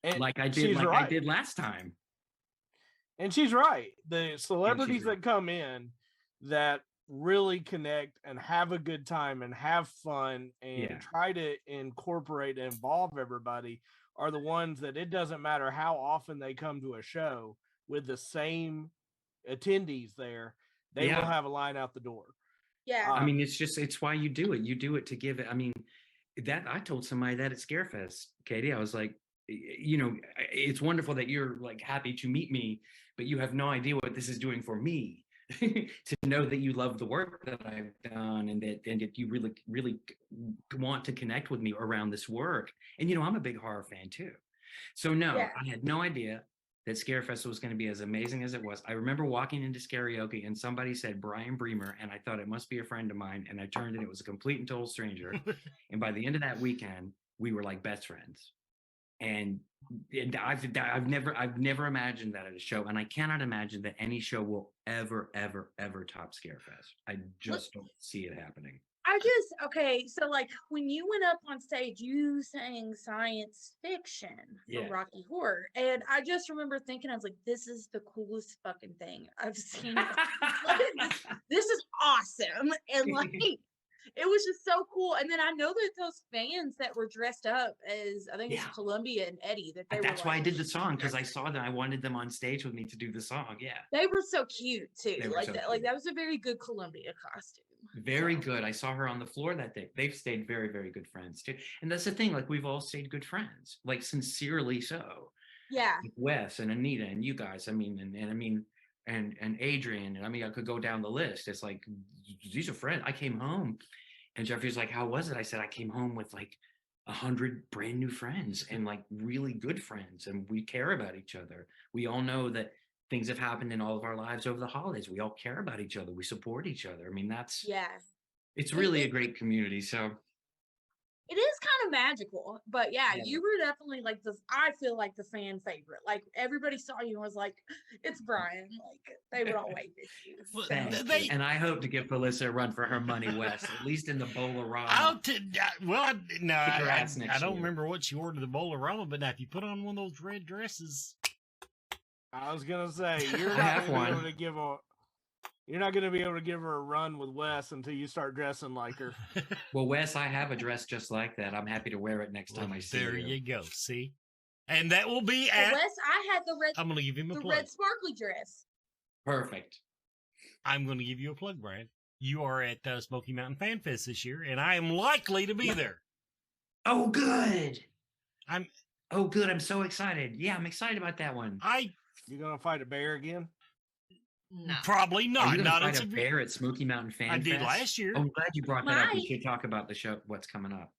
And like I she's did, right. last time. And she's right. The celebrities that come in that really connect and have a good time and have fun and Yeah. try to incorporate and involve everybody are the ones that it doesn't matter how often they come to a show with the same attendees there, they Yeah. will have a line out the door. Yeah. I mean, it's why you do it. You do it to give it. I mean, that I told somebody that at Scarefest, Katie, I was like, you know, it's wonderful that you're like happy to meet me, but you have no idea what this is doing for me. To know that you love the work that I've done and that you really, really want to connect with me around this work. And, you know, I'm a big horror fan too. So no, Yeah. I had no idea that Scarefest was going to be as amazing as it was. I remember walking into Scarioke and somebody said Brian Bremer, and I thought it must be a friend of mine. And I turned and it was a complete and total stranger. And by the end of that weekend, we were like best friends. And I've never imagined that at a show, and I cannot imagine that any show will ever top Scarefest. I just don't see it happening. Okay, so like when you went up on stage, you sang science fiction for Yeah. Rocky Horror. And I just remember thinking, I was like, this is the coolest fucking thing I've seen. Like, this is awesome. And like, it was just so cool. And then I know that those fans that were dressed up as, I think it was Yeah. Columbia and Eddie, that they That's were why I like, did the song, because I saw that I wanted them on stage with me to do the song. Yeah. they were so cute too. They were Like so that, like cute. that was a very good Columbia costume. Very So, good. I saw her on the floor that day. They've stayed very, very good friends too. And that's the thing, like we've all stayed good friends, like sincerely so. yeah. Like Wes and Anita and you guys. I mean, and I mean, and Adrian. And I mean, I could go down the list. It's like these are friends. I came home and Jeffrey's like, how was it? I said, I came home with like 100 brand new friends and like really good friends. And we care about each other. We all know that things have happened in all of our lives over the holidays. We all care about each other. We support each other. I mean, Yeah. it's really a great community. So it is kind of magical, but yeah, Yeah. you were definitely like I feel like the fan favorite. Like everybody saw you and was like, it's Brian. Like they would all wave at you. Well, So, thank you. And I hope to give Felissa a run for her money, Wes, at least in the Bowl-O-Rama. I ass next don't year. remember what you ordered the Bowl-O-Rama, but now if you put on one of those red dresses, I was gonna say you're I not have gonna be one. able to give a. You're not gonna be able to give her a run with Wes until you start dressing like her. Well, Wes, I have a dress just like that. I'm happy to wear it next time I see there you. you go. See, and that will be so at. Wes, I had the red, I'm going to give him a the plug. red sparkly dress. Perfect. I'm going to give you a plug, Brian. You are at Smoky Mountain Fan Fest this year, and I am likely to be there. Oh, good. I'm so excited. Yeah, I'm excited about that one. You gonna fight a bear again? No. Probably Are not. you gonna Not on fight a severe. bear at Smoky Mountain Fan I did Fest? last year. Oh, I'm glad you brought that up. We Mike. should talk about the show, what's coming up.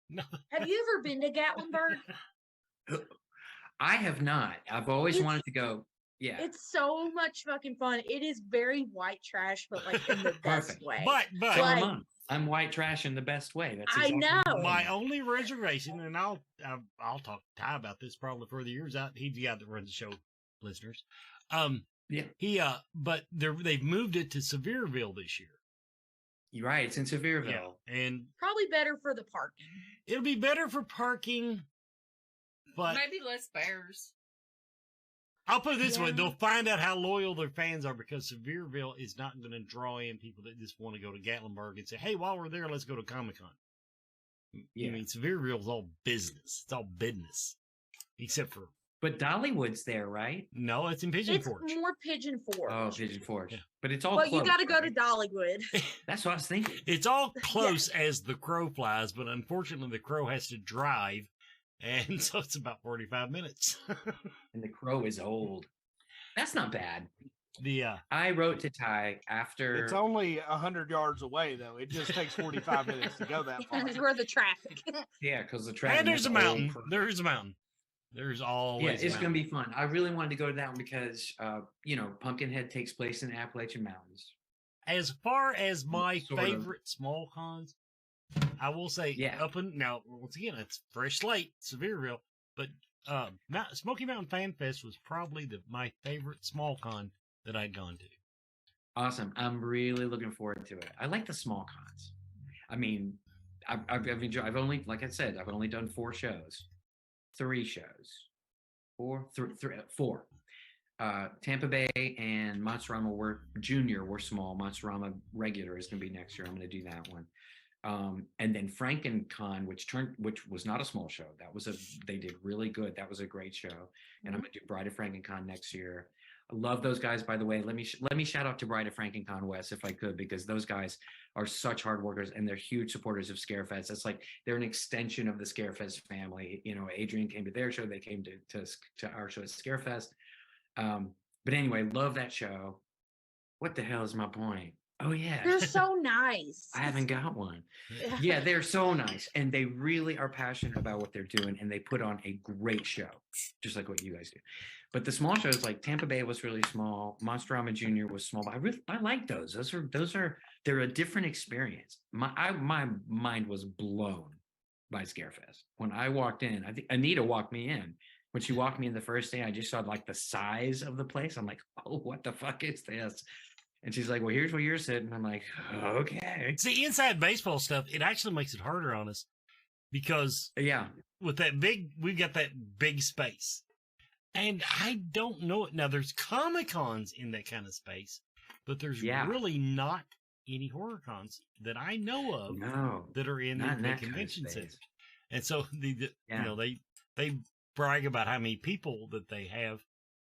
No. Have you ever been to Gatlinburg? I have not. I've always It's- wanted to go. Yeah. It's so much fucking fun. It is very white trash, but like in the best Perfect. way. But So like- am I. I'm white trash in the best way. That's I exactly know. what my only reservation, and I'll talk to Ty about this probably for the years out. He's the guy that runs the show, listeners. Yeah. But they've moved it to Sevierville this year. You're right. It's in Sevierville. Yeah, and Probably better for the parking. it'll be better for parking. But Maybe less bears. I'll put it this way: Yeah. they'll find out how loyal their fans are because Sevierville is not going to draw in people that just want to go to Gatlinburg and say, "Hey, while we're there, let's go to Comic Con." Yeah. I mean, Sevierville's all business. It's all business, except for But Dollywood's there, right? no, it's in Pigeon It's Forge. more Pigeon Forge. Oh, Pigeon Forge. Yeah. But it's all But you close, got to go to right? Dollywood. That's what I was thinking. It's all close as the crow flies, but unfortunately, the crow has to drive, and so it's about 45 minutes. And the crow is old. That's not bad. The I wrote to Ty after. It's only 100 yards away, though. It just takes 45 minutes to go that far. It's where the traffic. Yeah, because the traffic. and there's is a old mountain. crow. There's a mountain. There's always. Yeah, a it's mountain. gonna be fun. I really wanted to go to that one because, Pumpkinhead takes place in the Appalachian Mountains. As far as my Sort of. favorite small cons, I will say Yeah. now once again it's fresh slate, Sevierville, but Smoky Mountain Fan Fest was probably my favorite small con that I'd gone to. Awesome. I'm really looking forward to it. I like the small cons. I mean, I've enjoyed. I've only, like I said, I've only done 4 shows, 3 shows, 4. Tampa Bay and Monsterama Junior were small. Monsterama regular is going to be next year. I'm going to do that one. And then FrankenCon, which was not a small show. They did really good. That was a great show. And I'm going to do Bride of FrankenCon next year. I love those guys, by the way. Let me shout out to Bride of FrankenCon West if I could, because those guys are such hard workers and they're huge supporters of Scarefest. It's like they're an extension of the Scarefest family. Adrian came to their show. They came to our show at Scarefest. But anyway, love that show. What the hell is my point? Oh yeah. They're so nice. I haven't got one. Yeah, they're so nice. And they really are passionate about what they're doing. And they put on a great show, just like what you guys do. But the small shows, like Tampa Bay was really small. Monsterama Junior was small. But I like those. They're a different experience. My mind was blown by Scarefest. When I walked in, I think Anita walked me in. When she walked me in the first day, I just saw like the size of the place. I'm like, oh, what the fuck is this? And she's like, well, here's where you're sitting. I'm like, okay. See, inside baseball stuff, it actually makes it harder on us because Yeah. with that we've got that big space. And I don't know it. Now, there's Comic-Cons in that kind of space, but there's really not any horror cons that I know of that are in the convention center. And so, you know, they brag about how many people that they have,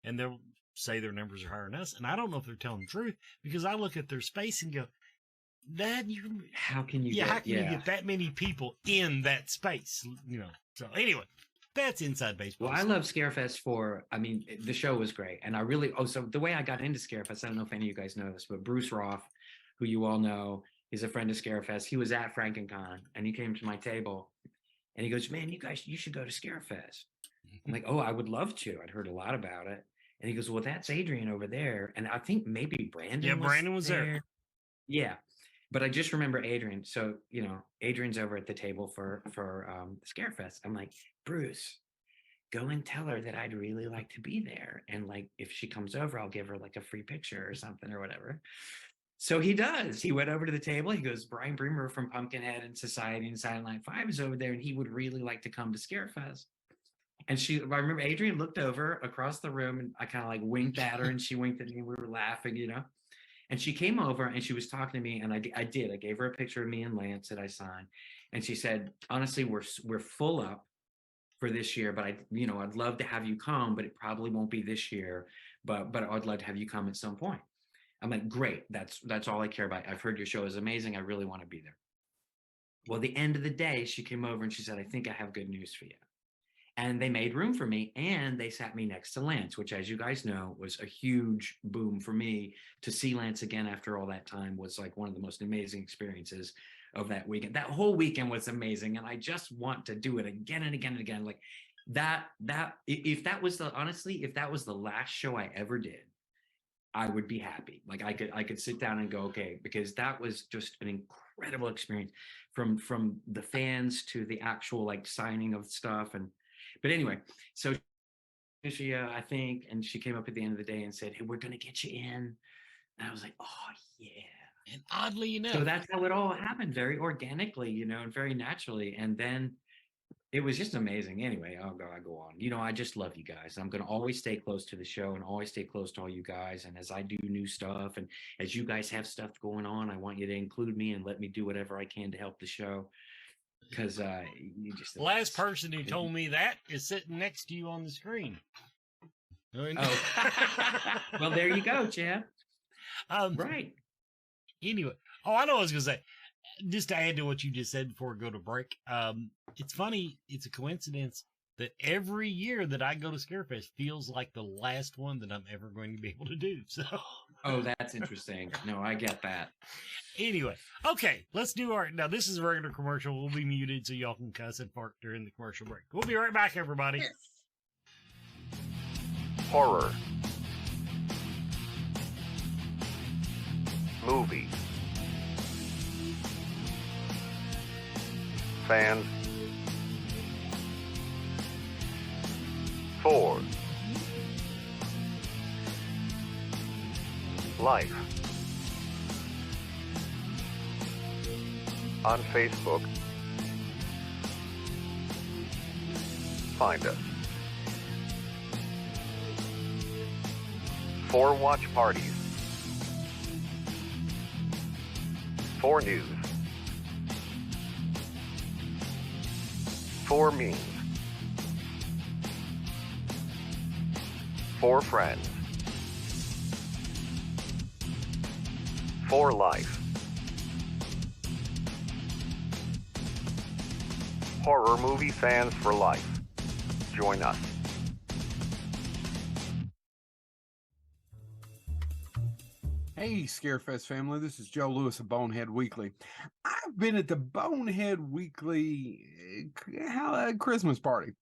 and they'll say their numbers are higher than us. And I don't know if they're telling the truth because I look at their space and go, how can you get that many people in that space? You know. So anyway, that's inside baseball. Well, I love Scarefest the show was great. And so the way I got into Scarefest, I don't know if any of you guys know this, but Bruce Roth, who you all know, is a friend of Scarefest. He was at FrankenCon and he came to my table and he goes, man, you should go to Scarefest. I'm like, oh, I would love to. I'd heard a lot about it. And he goes, well, that's Adrian over there. And I think maybe Brandon was there. Yeah. But I just remember Adrian. So, you know, Adrian's over at the table for Scarefest. I'm like, Bruce, go and tell her that I'd really like to be there. And like, if she comes over, I'll give her like a free picture or something or whatever. So he does. He went over to the table. He goes, Brian Bremer from Pumpkinhead and Society and Silent Night 5 is over there. And he would really like to come to Scarefest. And I remember Adrian looked over across the room and I kind of like winked at her and she winked at me. We were laughing, you know, and she came over and she was talking to me and I gave her a picture of me and Lance that I signed. And she said, honestly, we're full up for this year, but I'd love to have you come, but it probably won't be this year, but I'd love to have you come at some point. I'm like, great. That's all I care about. I've heard your show is amazing. I really want to be there. Well, the end of the day, she came over and she said, I think I have good news for you. And they made room for me and they sat me next to Lance, which, as you guys know, was a huge boom for me. To see Lance again after all that time was like one of the most amazing experiences of that weekend. That whole weekend was amazing. And I just want to do it again and again and again. Like if that was the last show I ever did, I would be happy. Like I could sit down and go, okay, because that was just an incredible experience from the fans to the actual like signing of stuff. But anyway, so she, I think, and she came up at the end of the day and said, hey, we're going to get you in. And I was like, oh, yeah. And oddly enough. So that's how it all happened, very organically, you know, and very naturally. And then it was just amazing. Anyway, I go on. You know, I just love you guys. I'm going to always stay close to the show and always stay close to all you guys. And as I do new stuff and as you guys have stuff going on, I want you to include me and let me do whatever I can to help the show. Because you just the last person who told me that is sitting next to you on the screen. Oh, well, there you go, Chad. Right. Anyway, I know what I was going to say. Just to add to what you just said before we go to break, it's funny. It's a coincidence that every year that I go to Scarefest feels like the last one that I'm ever going to be able to do. So. Oh, that's interesting. No, I get that. Anyway, okay, let's do now this is a regular commercial. We'll be muted so y'all can cuss and fart during the commercial break. We'll be right back, everybody. Yes. Horror. Movie. Fans. 4. Life. On Facebook. Find us. 4 watch parties. 4 news. 4 memes. 4 friends. 4 life. Horror movie fans for life. Join us. Hey, Scarefest family, this is Joe Lewis of Bonehead Weekly. I've been at the Bonehead Weekly Christmas party,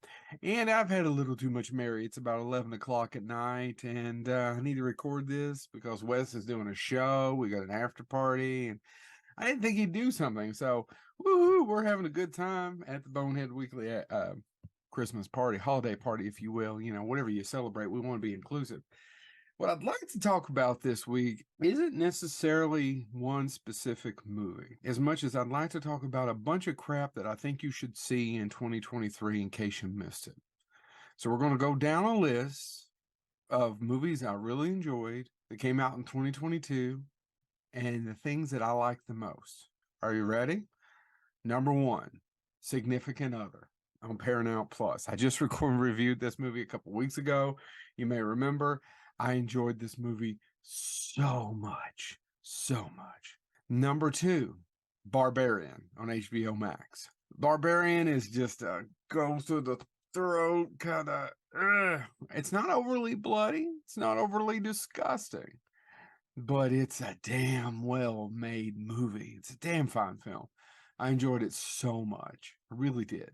and I've had a little too much Mary. It's about 11 o'clock at night, and I need to record this because Wes is doing a show. We got an after party, and I didn't think he'd do something. So, woohoo, we're having a good time at the Bonehead Weekly Christmas party, holiday party, if you will. You know, whatever you celebrate, we want to be inclusive. What I'd like to talk about this week isn't necessarily one specific movie, as much as I'd like to talk about a bunch of crap that I think you should see in 2023 in case you missed it. So we're going to go down a list of movies I really enjoyed that came out in 2022 and the things that I like the most. Are you ready? Number 1, Significant Other on Paramount Plus. I just reviewed this movie a couple weeks ago. You may remember I enjoyed this movie so much. Number 2, Barbarian on HBO Max. Barbarian is just a goes to the throat kind of. It's not overly bloody. It's not overly disgusting. But it's a damn well-made movie. It's a damn fine film. I enjoyed it so much. I really did.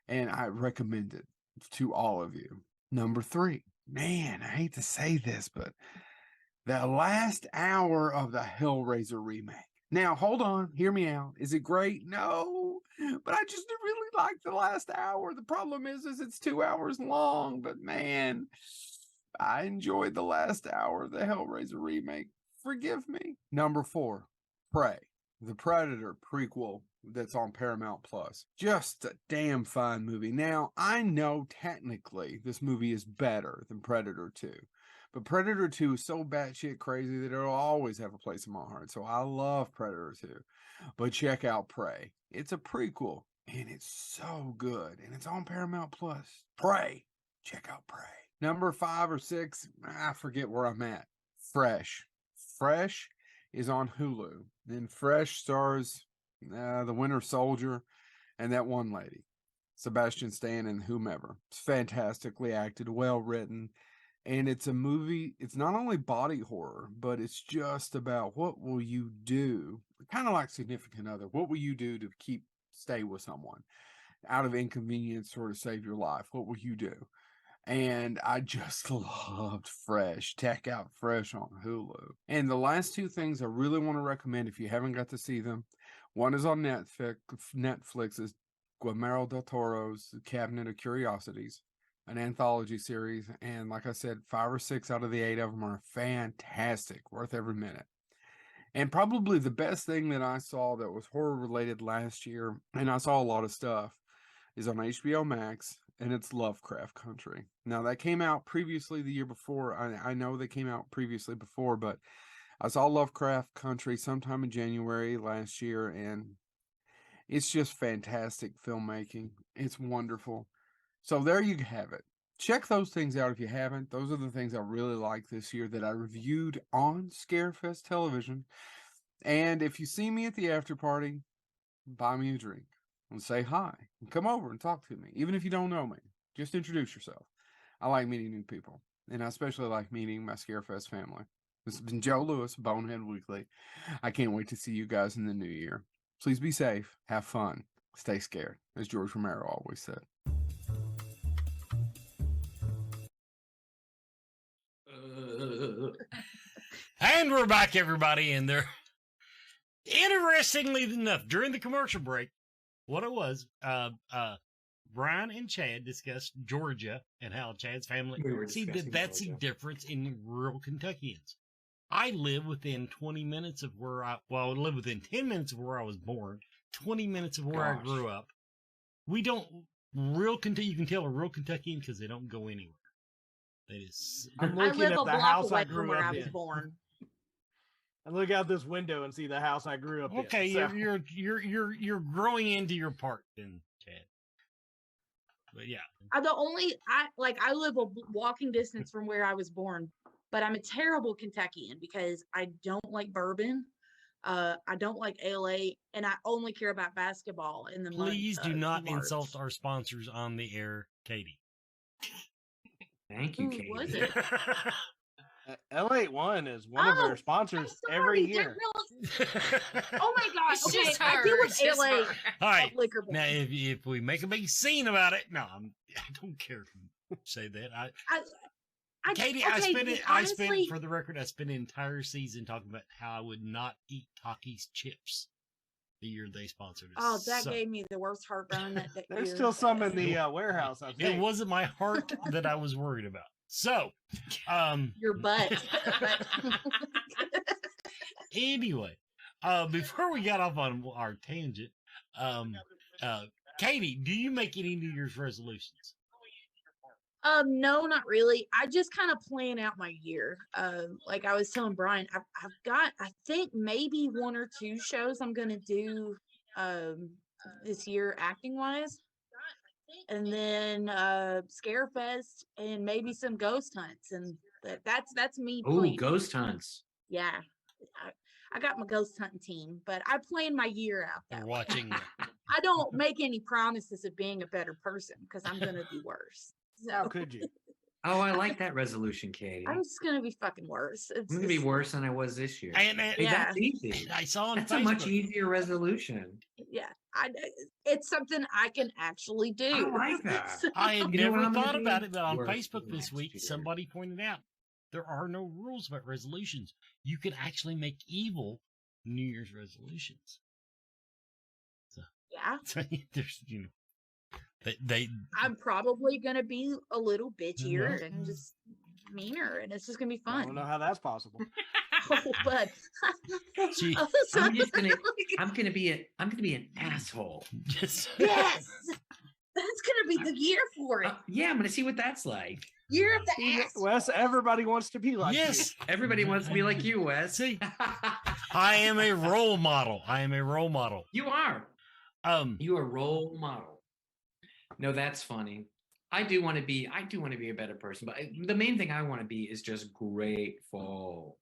And I recommend it to all of you. Number 3. Man, I hate to say this, but the last hour of the Hellraiser remake. Now, hold on. Hear me out. Is it great? No. But I just really like the last hour. The problem is it's 2 hours long. But man, I enjoyed the last hour of the Hellraiser remake. Forgive me. Number 4, Prey, the Predator prequel that's on Paramount Plus. Just a damn fine movie. Now, I know technically this movie is better than Predator 2, but Predator 2 is so batshit crazy that it'll always have a place in my heart. So I love Predator 2. But check out Prey. It's a prequel, and it's so good, and it's on Paramount Plus. Prey. Check out Prey. Number 5 or 6, I forget where I'm at. Fresh. Fresh is on Hulu. Then Fresh stars the Winter Soldier and that one lady, Sebastian Stan and whomever. It's fantastically acted, well written, and it's a movie. It's not only body horror, but it's just about what will you do, kind of like Significant Other. What will you do to stay with someone out of inconvenience or to save your life? What will you do? And I just loved Fresh. Check out Fresh on Hulu. And the last 2 things I really want to recommend if you haven't got to see them. One is on Netflix is Guillermo del Toro's Cabinet of Curiosities, an anthology series. And like I said, 5 or 6 out of the 8 of them are fantastic, worth every minute. And probably the best thing that I saw that was horror related last year, and I saw a lot of stuff, is on HBO Max. And it's Lovecraft Country. Now, that came out previously the year before. I know they came out previously before, but I saw Lovecraft Country sometime in January last year, and it's just fantastic filmmaking. It's wonderful. So there you have it. Check those things out if you haven't. Those are the things I really like this year that I reviewed on Scarefest television. And if you see me at the after party, buy me a drink. And say hi and come over and talk to me. Even if you don't know me, just introduce yourself. I like meeting new people, and I especially like meeting my Scarefest family. This has been Joe Lewis, Bonehead Weekly. I can't wait to see you guys in the new year. Please be safe, have fun, stay scared, as George Romero always said. And we're back, everybody, and there. Interestingly enough, during the commercial break, what it was, Brian and Chad discussed Georgia and how Chad's family. See, that's the difference in rural Kentuckians. I live within 20 minutes of I live within 10 minutes of where I was born, 20 minutes of where I grew up. We don't, you can tell a real Kentuckian because they don't go anywhere. They just. I'm I looking live at a the block house away I from grew where up I was in. born. I look out this window and see the house I grew up in. Okay, So. you're growing into your part then, Chad. But yeah. I live a walking distance from where I was born, but I'm a terrible Kentuckian because I don't like bourbon. I don't like ALA, and I only care about basketball in the month Please do of not March. insult our sponsors on the air, Katie. Thank you, Who Katie. was it? L81 is one of our sponsors every year. Oh my gosh! It's Okay, just I her. deal It's with just LA her. All right. liquor board. Now, if we make a big scene about it, no, I don't care if you say that. Katie, honestly, I spent, for the record, I spent an entire season talking about how I would not eat Takis chips the year they sponsored us. Oh, that gave me the worst heartburn that year. There's still some in the warehouse, I think. It wasn't my heart that I was worried about. So, Your butt. anyway, before we got off on our tangent, Katie, do you make any New Year's resolutions? No, not really. I just kind of plan out my year. Like I was telling Brian, I've got, I think maybe 1 or 2 shows I'm gonna do this year acting wise, and then Scarefest and maybe some ghost hunts, and that's me. Oh, ghost hunts. Yeah, I got my ghost hunting team, but I plan my year out They're that way. watching. I don't make any promises of being a better person because I'm gonna be worse. How So could you? Oh, I like that resolution, Katie. I'm just gonna be fucking worse. I'm gonna be worse than I was this year. And Hey, that's easy. I saw on That's Facebook. a much easier resolution. Yeah, it's something I can actually do. I like that. So- I had You know what never I'm gonna thought about do? it, but on Worse Facebook than this last week, year. somebody pointed out there are no rules about resolutions. You can actually make evil New Year's resolutions. yeah, So there's, they I'm probably gonna be a little bitchier Mhm. and just meaner, and it's just gonna be I fun. don't know how that's possible. Oh, but Gee, I'm just gonna I'm gonna be an asshole. just yes, that's gonna be the year for it. Yeah, I'm gonna see what that's like. Year of the ass. Wes, everybody wants to be like yes. Everybody wants to be like you, Wes. See, I am a role model. I am a role model. You are. You are a role model. No, that's funny. I do want to be a better person, but the main thing I want to be is just grateful.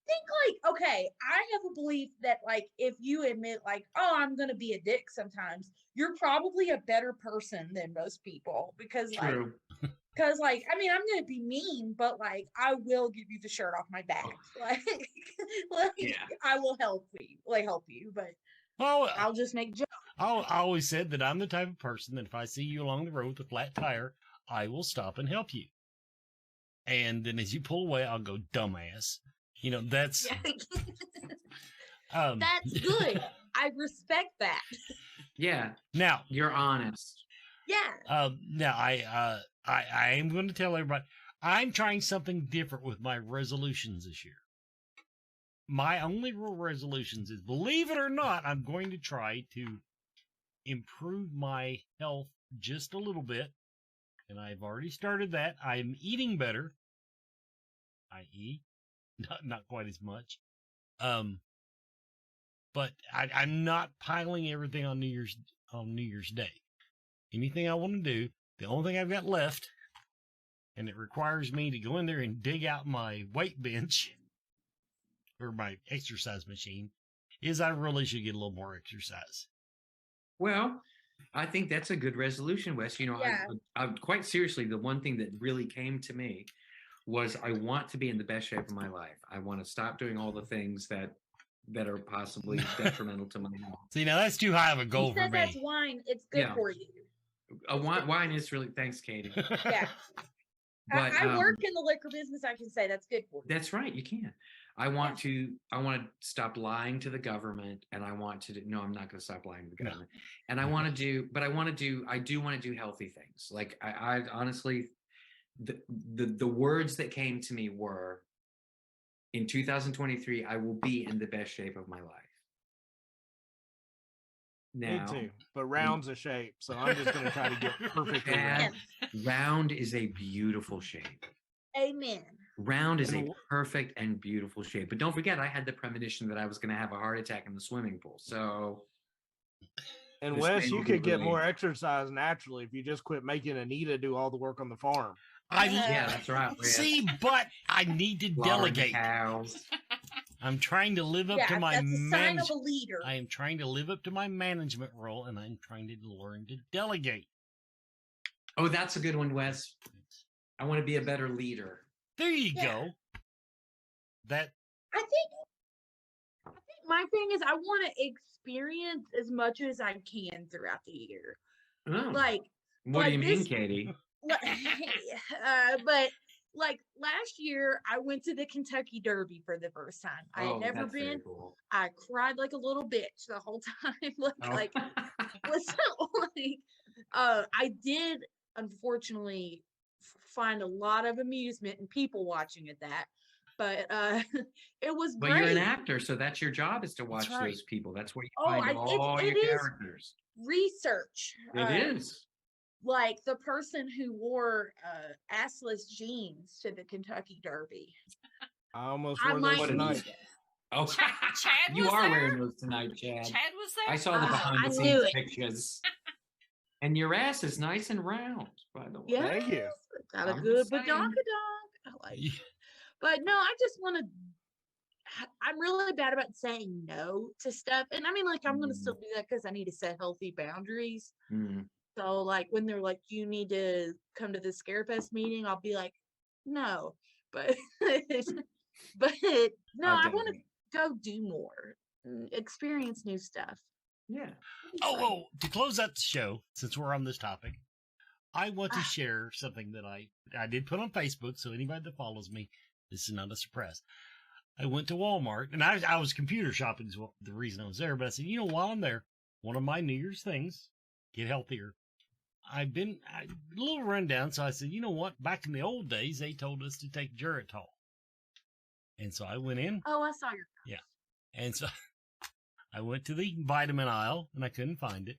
Think like, okay, I have a belief that like if you admit like, oh, I'm gonna be a dick sometimes, you're probably a better person than most people because True. like I mean I'm gonna be mean, but like I will give you the shirt off my back. Like Yeah. I will help you, but Well, I'll just make jokes. I always said that I'm the type of person that if I see you along the road with a flat tire, I will stop and help you. And then as you pull away, I'll go, dumbass. That's That's good. I respect that. Yeah. now. You're honest. Yeah. Now I am going to tell everybody I'm trying something different with my resolutions this year. My only real resolutions is, believe it or not, I'm going to try to improve my health just a little bit. And I've already started that. I'm eating better, i.e., not quite as much. But I'm not piling everything on New Year's Day. Anything I want to do, the only thing I've got left, and it requires me to go in there and dig out my weight bench or my exercise machine, is I really should get a little more exercise. Well, I think that's a good resolution, Wes. Yeah. I quite seriously, the one thing that really came to me was I want to be in the best shape of my life. I want to stop doing all the things that are possibly detrimental to my health. See, now that's too high of a He goal for said that's me. wine. It's good Yeah. for you. Wine is really, thanks, Katie. Yeah. But I work in the liquor business. I can say that's good for you. that's right. You can. I want to stop lying to the government, and I want to no, I'm not going to stop lying to the No. government. And I want to do healthy things. Like I honestly, the words that came to me were, in 2023, I will be in the best shape of my life. Now, Me too. But round's a shape, so I'm just going to try to get perfectly Yeah. round. round is a beautiful shape. Amen. Round is a And perfect and beautiful shape. But don't forget, I had the premonition that I was going to have a heart attack in the swimming pool. So, And This Wes, may you be could get really- more exercise naturally if you just quit making Anita do all the work on the farm. yeah, that's right. Wes. See, but I need to Slaughtering delegate. cows. I'm trying to live up to my that's a sign of a leader. I am trying to live up to my management role, and I'm trying to learn to delegate. Oh, that's a good one, Wes. I want to be a better leader. There you Yeah. go. That I think my thing is I want to experience as much as I can throughout the year. Oh, Like, what do you like mean, this- Katie? but like last year, I went to the Kentucky Derby for the first time. I had Oh, never that's very been. cool. I cried like a little bitch the whole time. Oh. Like was so like I did unfortunately find a lot of amusement in people watching at that. But it was But great. you're an actor, so that's your job, is to watch right. those people. That's where you Oh, find all your it is characters. research. It is. Like the person who wore assless jeans to the Kentucky Derby. I almost I wore might those need tonight. it. Oh, Chad you was are there? wearing those tonight, Chad. Chad was there? I saw the behind I the knew scenes it. pictures. And your ass is nice and round, by the way. Yeah, Thank you. got a I'm good just saying. badonkadonk. I like Yeah. it. But no, I just want to. I'm really bad about saying no to stuff, and I mean, like, I'm gonna still do that because I need to set healthy boundaries. Mm. So, like, when they're like, "You need to come to the Scarefest meeting," I'll be like, "No," but but no, I want to go do more, experience new stuff. Yeah. Oh, to close out the show, since we're on this topic, I want to share something that I did put on Facebook. So anybody that follows me, this is not a surprise. I went to Walmart, and I was computer shopping is the reason I was there. But I said, while I'm there, one of my New Year's things, get healthier. I've been a little rundown, so I said, you know what? Back in the old days, they told us to take Geritol. And so I went in. Oh, I saw your. Yeah. And so I went to the vitamin aisle, and I couldn't find it.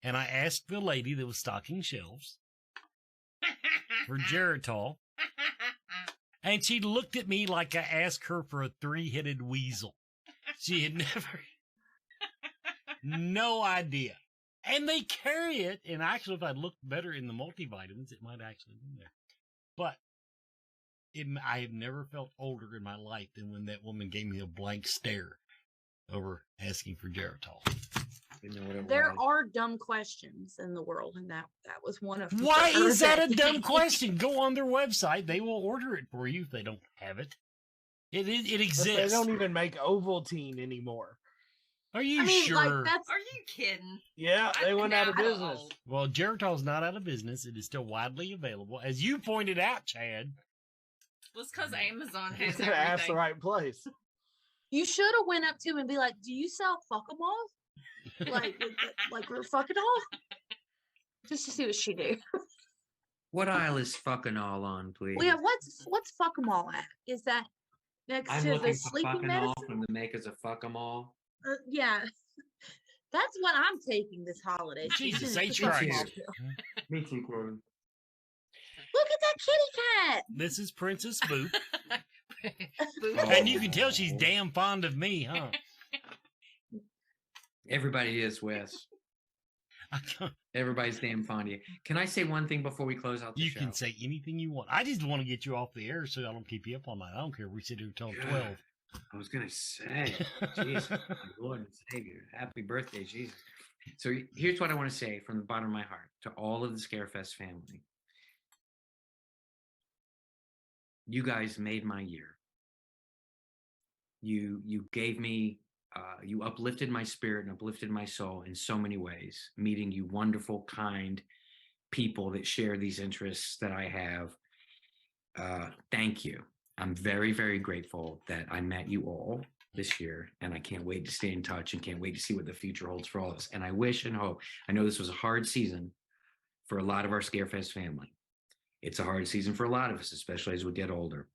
And I asked the lady that was stocking shelves for Geritol. And she looked at me like I asked her for a 3-headed weasel. She had never, no idea. And they carry it. And actually, if I'd looked better in the multivitamins, it might actually be there. But I have never felt older in my life than when that woman gave me a blank stare over asking for Geritol. There are dumb questions in the world, and that was one of them. Why is that a dumb question? Go on their website. They will order it for you if they don't have it. It exists. But they don't even make Ovaltine anymore. Are you sure? Are you kidding? Yeah, they went out of business. Well, Geritol's not out of business. It is still widely available. As you pointed out, Chad. Well, it's because Amazon You has gotta ask the everything. right place. You should have went up to him and be like, "Do you sell fuck-em-all? like we're fucking all?" Just to see what she do. What aisle is fucking all on, please? Well, yeah, what's fuck-em-all at? Is that next I'm to looking the for sleeping fucking medicine? all from the makers of Fuck 'em All. Yeah. That's what I'm taking this holiday. Jesus season, H. is the fuck-em-all Christ. pill. Me too, Corbin. Look at that kitty cat. This is Princess Boop. Boo. And you can tell she's damn fond of me, huh? Everybody is, Wes. Everybody's damn fond of you. Can I say one thing before we close out the You show? can say anything you want. I just want to get you off the air so I don't keep you up all night. I don't care if we sit here till 12. I was going to say, Jesus, my Lord and Savior. Happy birthday, Jesus. So here's what I want to say from the bottom of my heart to all of the Scarefest family. You guys made my year. You gave me, you uplifted my spirit and uplifted my soul in so many ways, meeting you wonderful, kind people that share these interests that I have. Thank you. I'm very, very grateful that I met you all this year, and I can't wait to stay in touch and can't wait to see what the future holds for all of us. And I wish and hope, I know this was a hard season for a lot of our Scarefest family. It's a hard season for a lot of us, especially as we get older.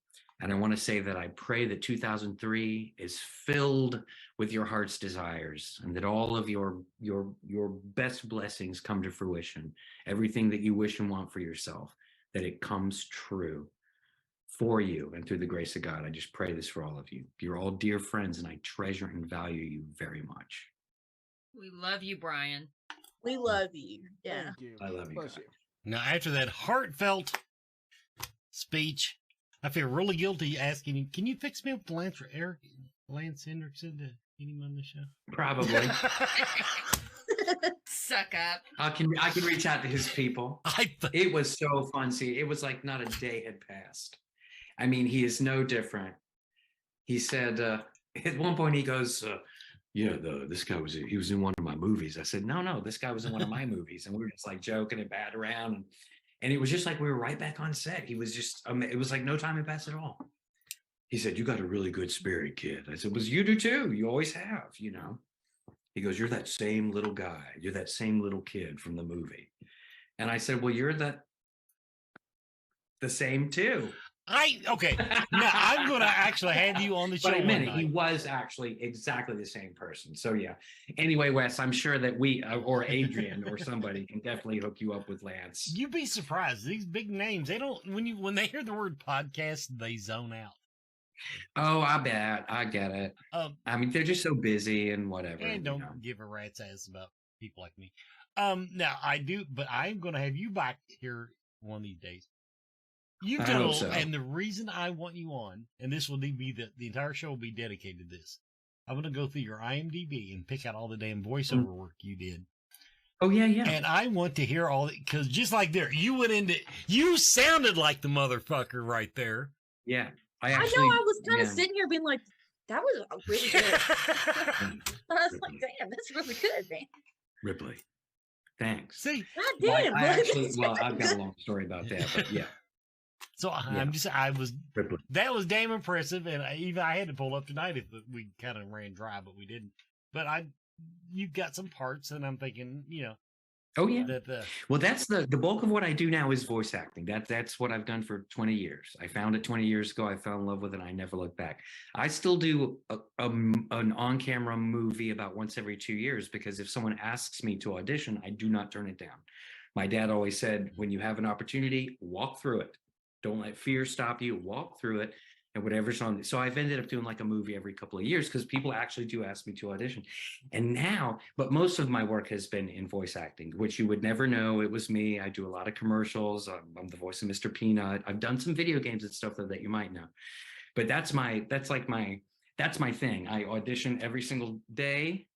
And I want to say that I pray that 2003 is filled with your heart's desires and that all of your best blessings come to fruition. Everything that you wish and want for yourself, that it comes true for you and through the grace of God. I just pray this for all of you. You're all dear friends, and I treasure and value you very much. We love you, Brian. We love you. Yeah. Thank you. I love you Bless guys. you. Now, after that heartfelt speech, I feel really guilty asking him, can you fix me up with Lance Hendrickson to get him on the show? Probably. Suck up. I can reach out to his people. It was so fun. See, it was like not a day had passed. I mean, he is no different. He said, at one point he goes, this guy he was in one of my movies. I said, no, this guy was in one of my movies. And we were just like joking and bat around. And it was just like we were right back on set. He was just, it was like no time had passed at all. He said, you got a really good spirit, kid. I said, well, you do too. You always have, you know. He goes, you're that same little guy. You're that same little kid from the movie. And I said, well, you're that the same too. Okay. Now I'm going to actually have you on the show. But I meant one it. He night. was actually exactly the same person. So yeah. Anyway, Wes, I'm sure that we or Adrian or somebody can definitely hook you up with Lance. You'd be surprised. These big names, they don't when they hear the word podcast, they zone out. Oh, I bet. I get it. I mean, they're just so busy and whatever. And don't give a rat's ass about people like me. Now I do, but I'm going to have you back here one of these days. You've I done, hope so. and the reason I want you on, and this will be the entire show will be dedicated to this. I'm going to go through your IMDb and pick out all the damn voiceover work you did. Oh yeah, yeah. And I want to hear all because just like there, you sounded like the motherfucker right there. Yeah, I know. I was kind of sitting here being like, that was really good. I was like, damn, that's really good, man. Ripley. Thanks. See, God damn. I've got a long story about that, but yeah. So that was damn impressive, and I had to pull up tonight if we kind of ran dry, but we didn't. But you got some parts, and I'm thinking, Oh yeah. That well, that's the bulk of what I do now is voice acting. That's what I've done for 20 years. I found it 20 years ago. I fell in love with it. And I never looked back. I still do an on-camera movie about once every 2 years because if someone asks me to audition, I do not turn it down. My dad always said, when you have an opportunity, walk through it. Don't let fear stop you. Walk through it and whatever's on. So I've ended up doing like a movie every couple of years because people actually do ask me to audition. And now, but most of my work has been in voice acting, which you would never know it was me. I do a lot of commercials. I'm the voice of Mr. Peanut. I've done some video games and stuff that you might know. But that's my thing. I audition every single day.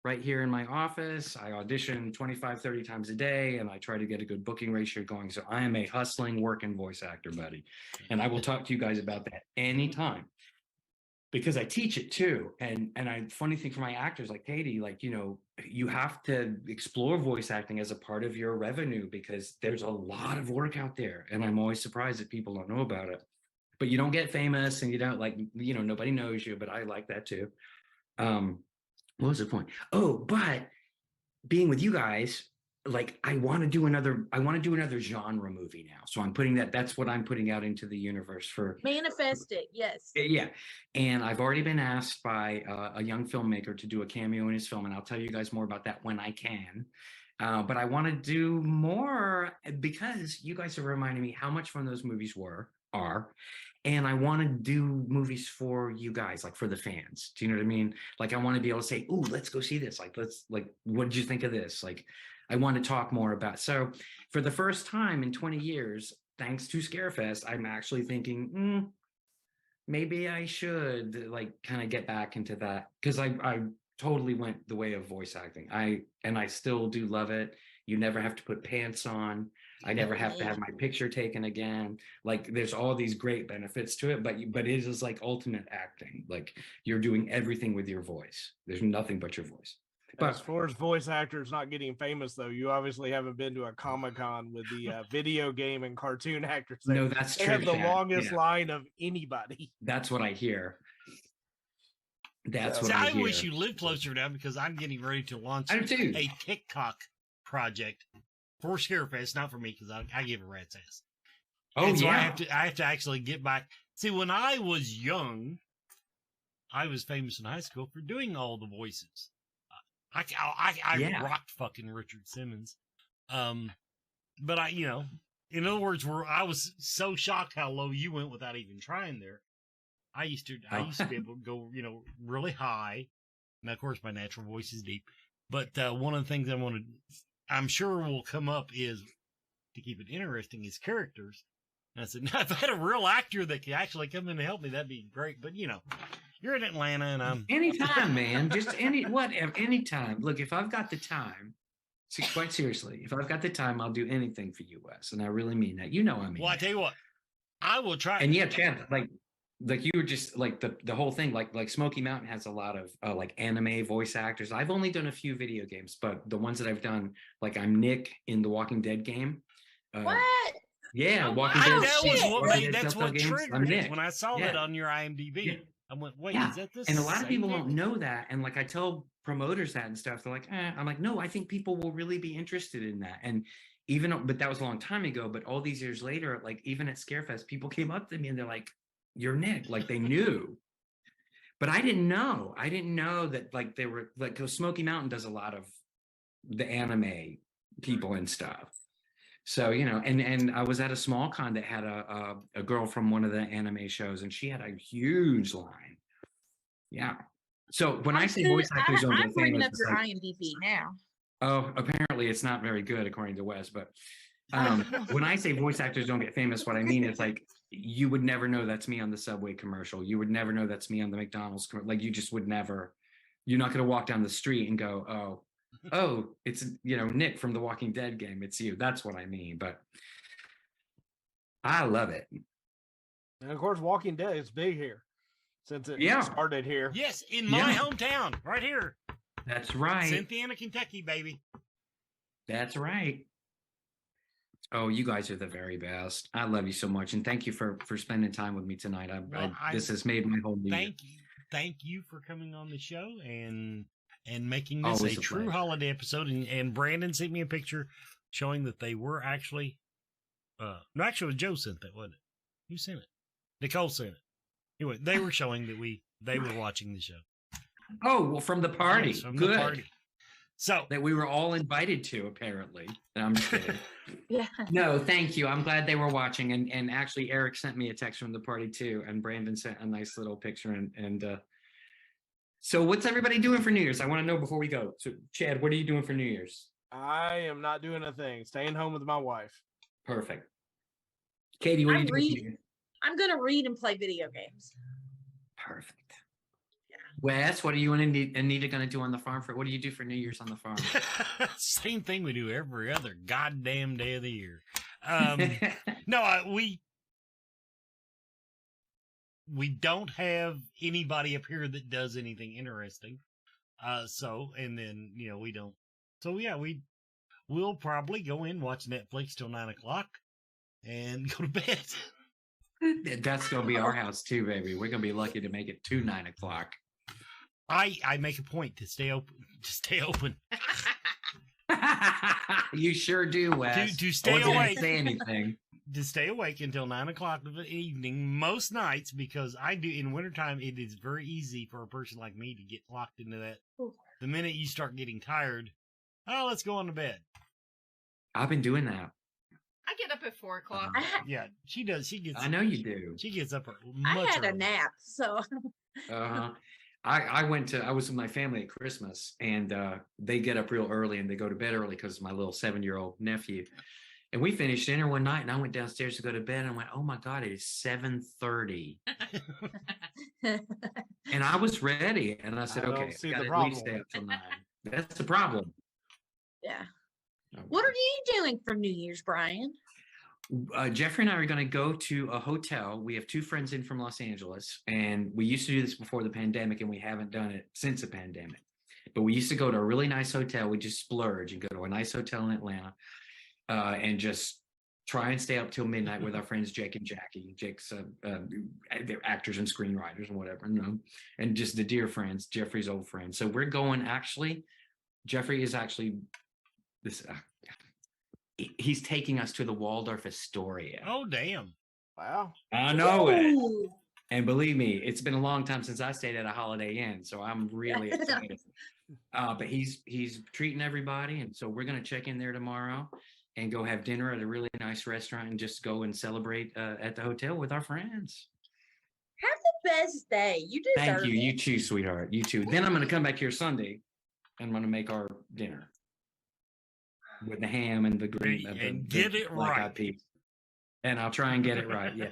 Right here in my office, I audition 25, 30 times a day, and I try to get a good booking ratio going. So I am a hustling, working voice actor, buddy. And I will talk to you guys about that anytime because I teach it too. And funny thing for my actors like Katie, you have to explore voice acting as a part of your revenue because there's a lot of work out there. And I'm always surprised that people don't know about it. But you don't get famous and you don't nobody knows you, but I like that too. What was the point? Oh, but being with you guys, I want to do another genre movie now. So that's what I'm putting out into the universe for. Manifest it, yes. Yeah. And I've already been asked by a young filmmaker to do a cameo in his film. And I'll tell you guys more about that when I can. But I want to do more because you guys are reminding me how much fun those movies are. And I want to do movies for you guys, for the fans. Do you know what I mean? I want to be able to say, "Ooh, let's go see this." What did you think of this? I want to talk more about. So for the first time in 20 years, thanks to Scarefest, I'm actually thinking, maybe I should kind of get back into that because I totally went the way of voice acting. I still do love it. You never have to put pants on. I never have to have my picture taken again. There's all these great benefits to it, but it is ultimate acting. You're doing everything with your voice. There's nothing but your voice. But as far as voice actors not getting famous, though, you obviously haven't been to a Comic-Con with the video game and cartoon actors. No, that's true. They have the longest line of anybody. That's what I hear. That's what I hear. I wish you lived closer now because I'm getting ready to launch a TikTok project for Scarefest, not for me because I give a rat's ass. Oh, and so I have to actually get back. See, when I was young, I was famous in high school for doing all the voices. I rocked fucking Richard Simmons. But in other words, I was so shocked how low you went without even trying there. I used to be able to go, really high. And of course, my natural voice is deep. But one of the things I'm sure will come up is to keep it interesting is characters. And I said, if I had a real actor that could actually come in and help me, that'd be great. But you're in Atlanta and I'm anytime, man. Just anytime. Look, if I've got the time, quite seriously, if I've got the time, I'll do anything for you, Wes. And I really mean that. I mean. Well, I tell you what, I will try. And yeah, Chad, you were just the whole thing, like Smoky Mountain has a lot of anime voice actors. I've only done a few video games, but the ones that I've done, I'm Nick in the Walking Dead game. What? Yeah, Walking Dead. That's what triggered it when I saw that on your IMDb. Yeah. I went, wait, is that this? And a lot of people don't know that. And I tell promoters that and stuff. They're like, I'm like, no, I think people will really be interested in that. And but that was a long time ago. But all these years later, like even at Scarefest, people came up to me and they're like, "You're Nick," like they knew. But I didn't know. I didn't know that like they were like, because Smoky Mountain does a lot of the anime people and stuff. So, and I was at a small con that had a girl from one of the anime shows, and she had a huge line. Yeah. So when I say voice actors don't I'm get bringing famous, up it's your like, IMDb now. oh, apparently it's not very good according to Wes. But when I say voice actors don't get famous, what I mean is like you would never know that's me on the Subway commercial. You would never know that's me on the McDonald's commercial. Like you just would never. You're not going to walk down the street and go, oh, it's Nick from the Walking Dead game. It's you. That's what I mean. But I love it. And of course, Walking Dead is big here since it started here. Yes, in my hometown, right here. That's right. Cynthiana, Kentucky, baby. That's right. Oh, you guys are the very best. I love you so much, and thank you for spending time with me tonight. This has made my whole year. Thank you for coming on the show and making this Always a true pleasure. holiday episode. And Brandon sent me a picture showing that they were actually, no, actually, it was Joe sent that, wasn't it? Who sent it? Nicole sent it. Anyway, they were showing that they were watching the show. Oh, well, from the party. Yes, from Good. the party. So that we were all invited to, apparently. No, I'm just kidding. Yeah. No, thank you. I'm glad they were watching. And actually, Eric sent me a text from the party too, and Brandon sent a nice little picture. And so, what's everybody doing for New Year's? I want to know before we go. So, Chad, what are you doing for New Year's? I am not doing a thing. Staying home with my wife. Perfect. Katie, what are you doing? I'm going to read and play video games. Perfect. Wes, what are you and Anita going to do on the farm? What do you do for New Year's on the farm? Same thing we do every other goddamn day of the year. No, we don't have anybody up here that does anything interesting. And then we don't. So yeah, we'll probably go in, watch Netflix till 9 o'clock, and go to bed. That's going to be our house too, baby. We're going to be lucky to make it to 9 o'clock. I make a point to stay open. You sure do, Wes. To stay awake. Say anything. To stay awake until 9 o'clock of the evening most nights, because I do in wintertime. It is very easy for a person like me to get locked into that. The minute you start getting tired, let's go on to bed. I've been doing that. I get up at 4 o'clock. Yeah, she does. She gets. I know you do. She gets up I much had early. a nap, so. I was with my family at Christmas, and they get up real early and they go to bed early because my little 7-year-old nephew. And we finished dinner one night, and I went downstairs to go to bed, and I went, "Oh my God, it is 7:30." And I was ready, and I said, "Okay, I gotta at least stay up till 9." That's the problem. Yeah. Okay. What are you doing for New Year's, Brian? Jeffrey and I are going to go to a hotel. We have 2 friends in from Los Angeles, and we used to do this before the pandemic, and we haven't done it since the pandemic. But we used to go to a really nice hotel. We just splurge and go to a nice hotel in Atlanta, and just try and stay up till midnight with our friends Jake and Jackie. Jake's they're actors and screenwriters and whatever, and just the dear friends, Jeffrey's old friends. So we're going. Actually, Jeffrey is actually this. He's taking us to the Waldorf Astoria. Oh, damn. Wow. I know it. And believe me, it's been a long time since I stayed at a Holiday Inn, so I'm really excited. But he's treating everybody, and so we're going to check in there tomorrow and go have dinner at a really nice restaurant and just go and celebrate at the hotel with our friends. Have the best day. You deserve Thank you. it. You too, sweetheart. You too. Then I'm going to come back here Sunday, and I'm going to make our dinner with the ham and the green and get it right. And I'll try and get it right. Yeah.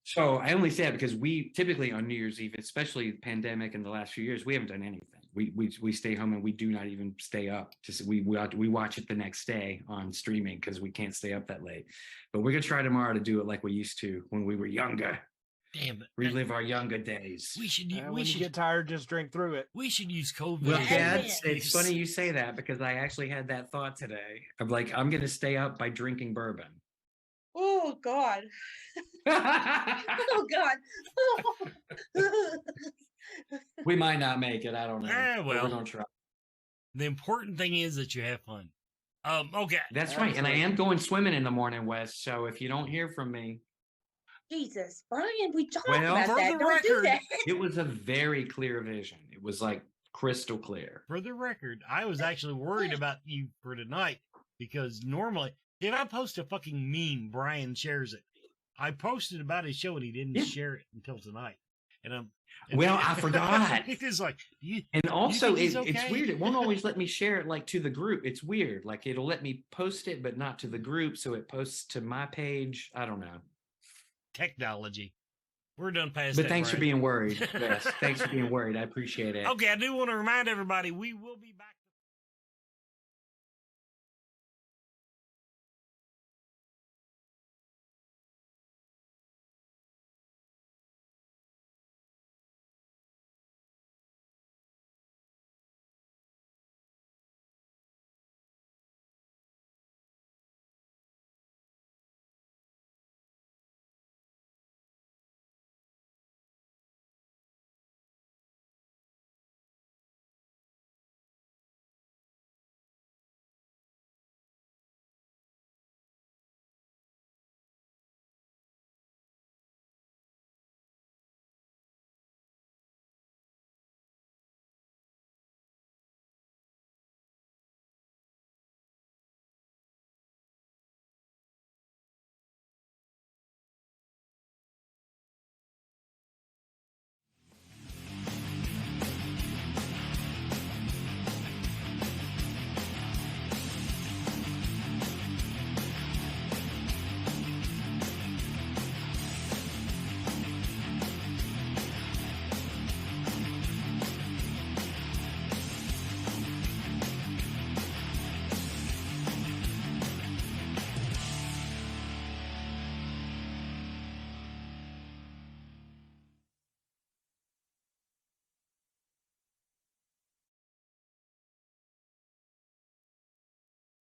So I only say that because we typically on New Year's Eve, especially the pandemic in the last few years, we haven't done anything. We stay home and we do not even stay up. Just we watch it the next day on streaming because we can't stay up that late. But we're gonna try tomorrow to do it like we used to when we were younger. Damn it! Relive our younger days. We should. When you get tired, just drink through it. We should use COVID. Well, Dad, it's funny you say that because I actually had that thought today. I'm like, I'm gonna stay up by drinking bourbon. Oh God. Oh God. We might not make it. I don't know. Well, we're gonna try. The important thing is that you have fun. Okay. That's right. And I am going swimming in the morning, Wes. So if you don't hear from me, Jesus, Brian, we talked Well, about for that. the Don't do record, that. it was a very clear vision. It was like crystal clear. For the record, I was actually worried about you for tonight because normally, if I post a fucking meme, Brian shares it. I posted about his show and he didn't share it until tonight. And Well, I forgot. It's like, And also, it's it's weird. It won't always let me share it like to the group. It's weird. Like it'll let me post it, but not to the group. So it posts to my page. I don't know. Technology. We're done past But that, thanks for Brian. being worried. Yes, thanks for being worried. I appreciate it. Okay, I do want to remind everybody we will be back.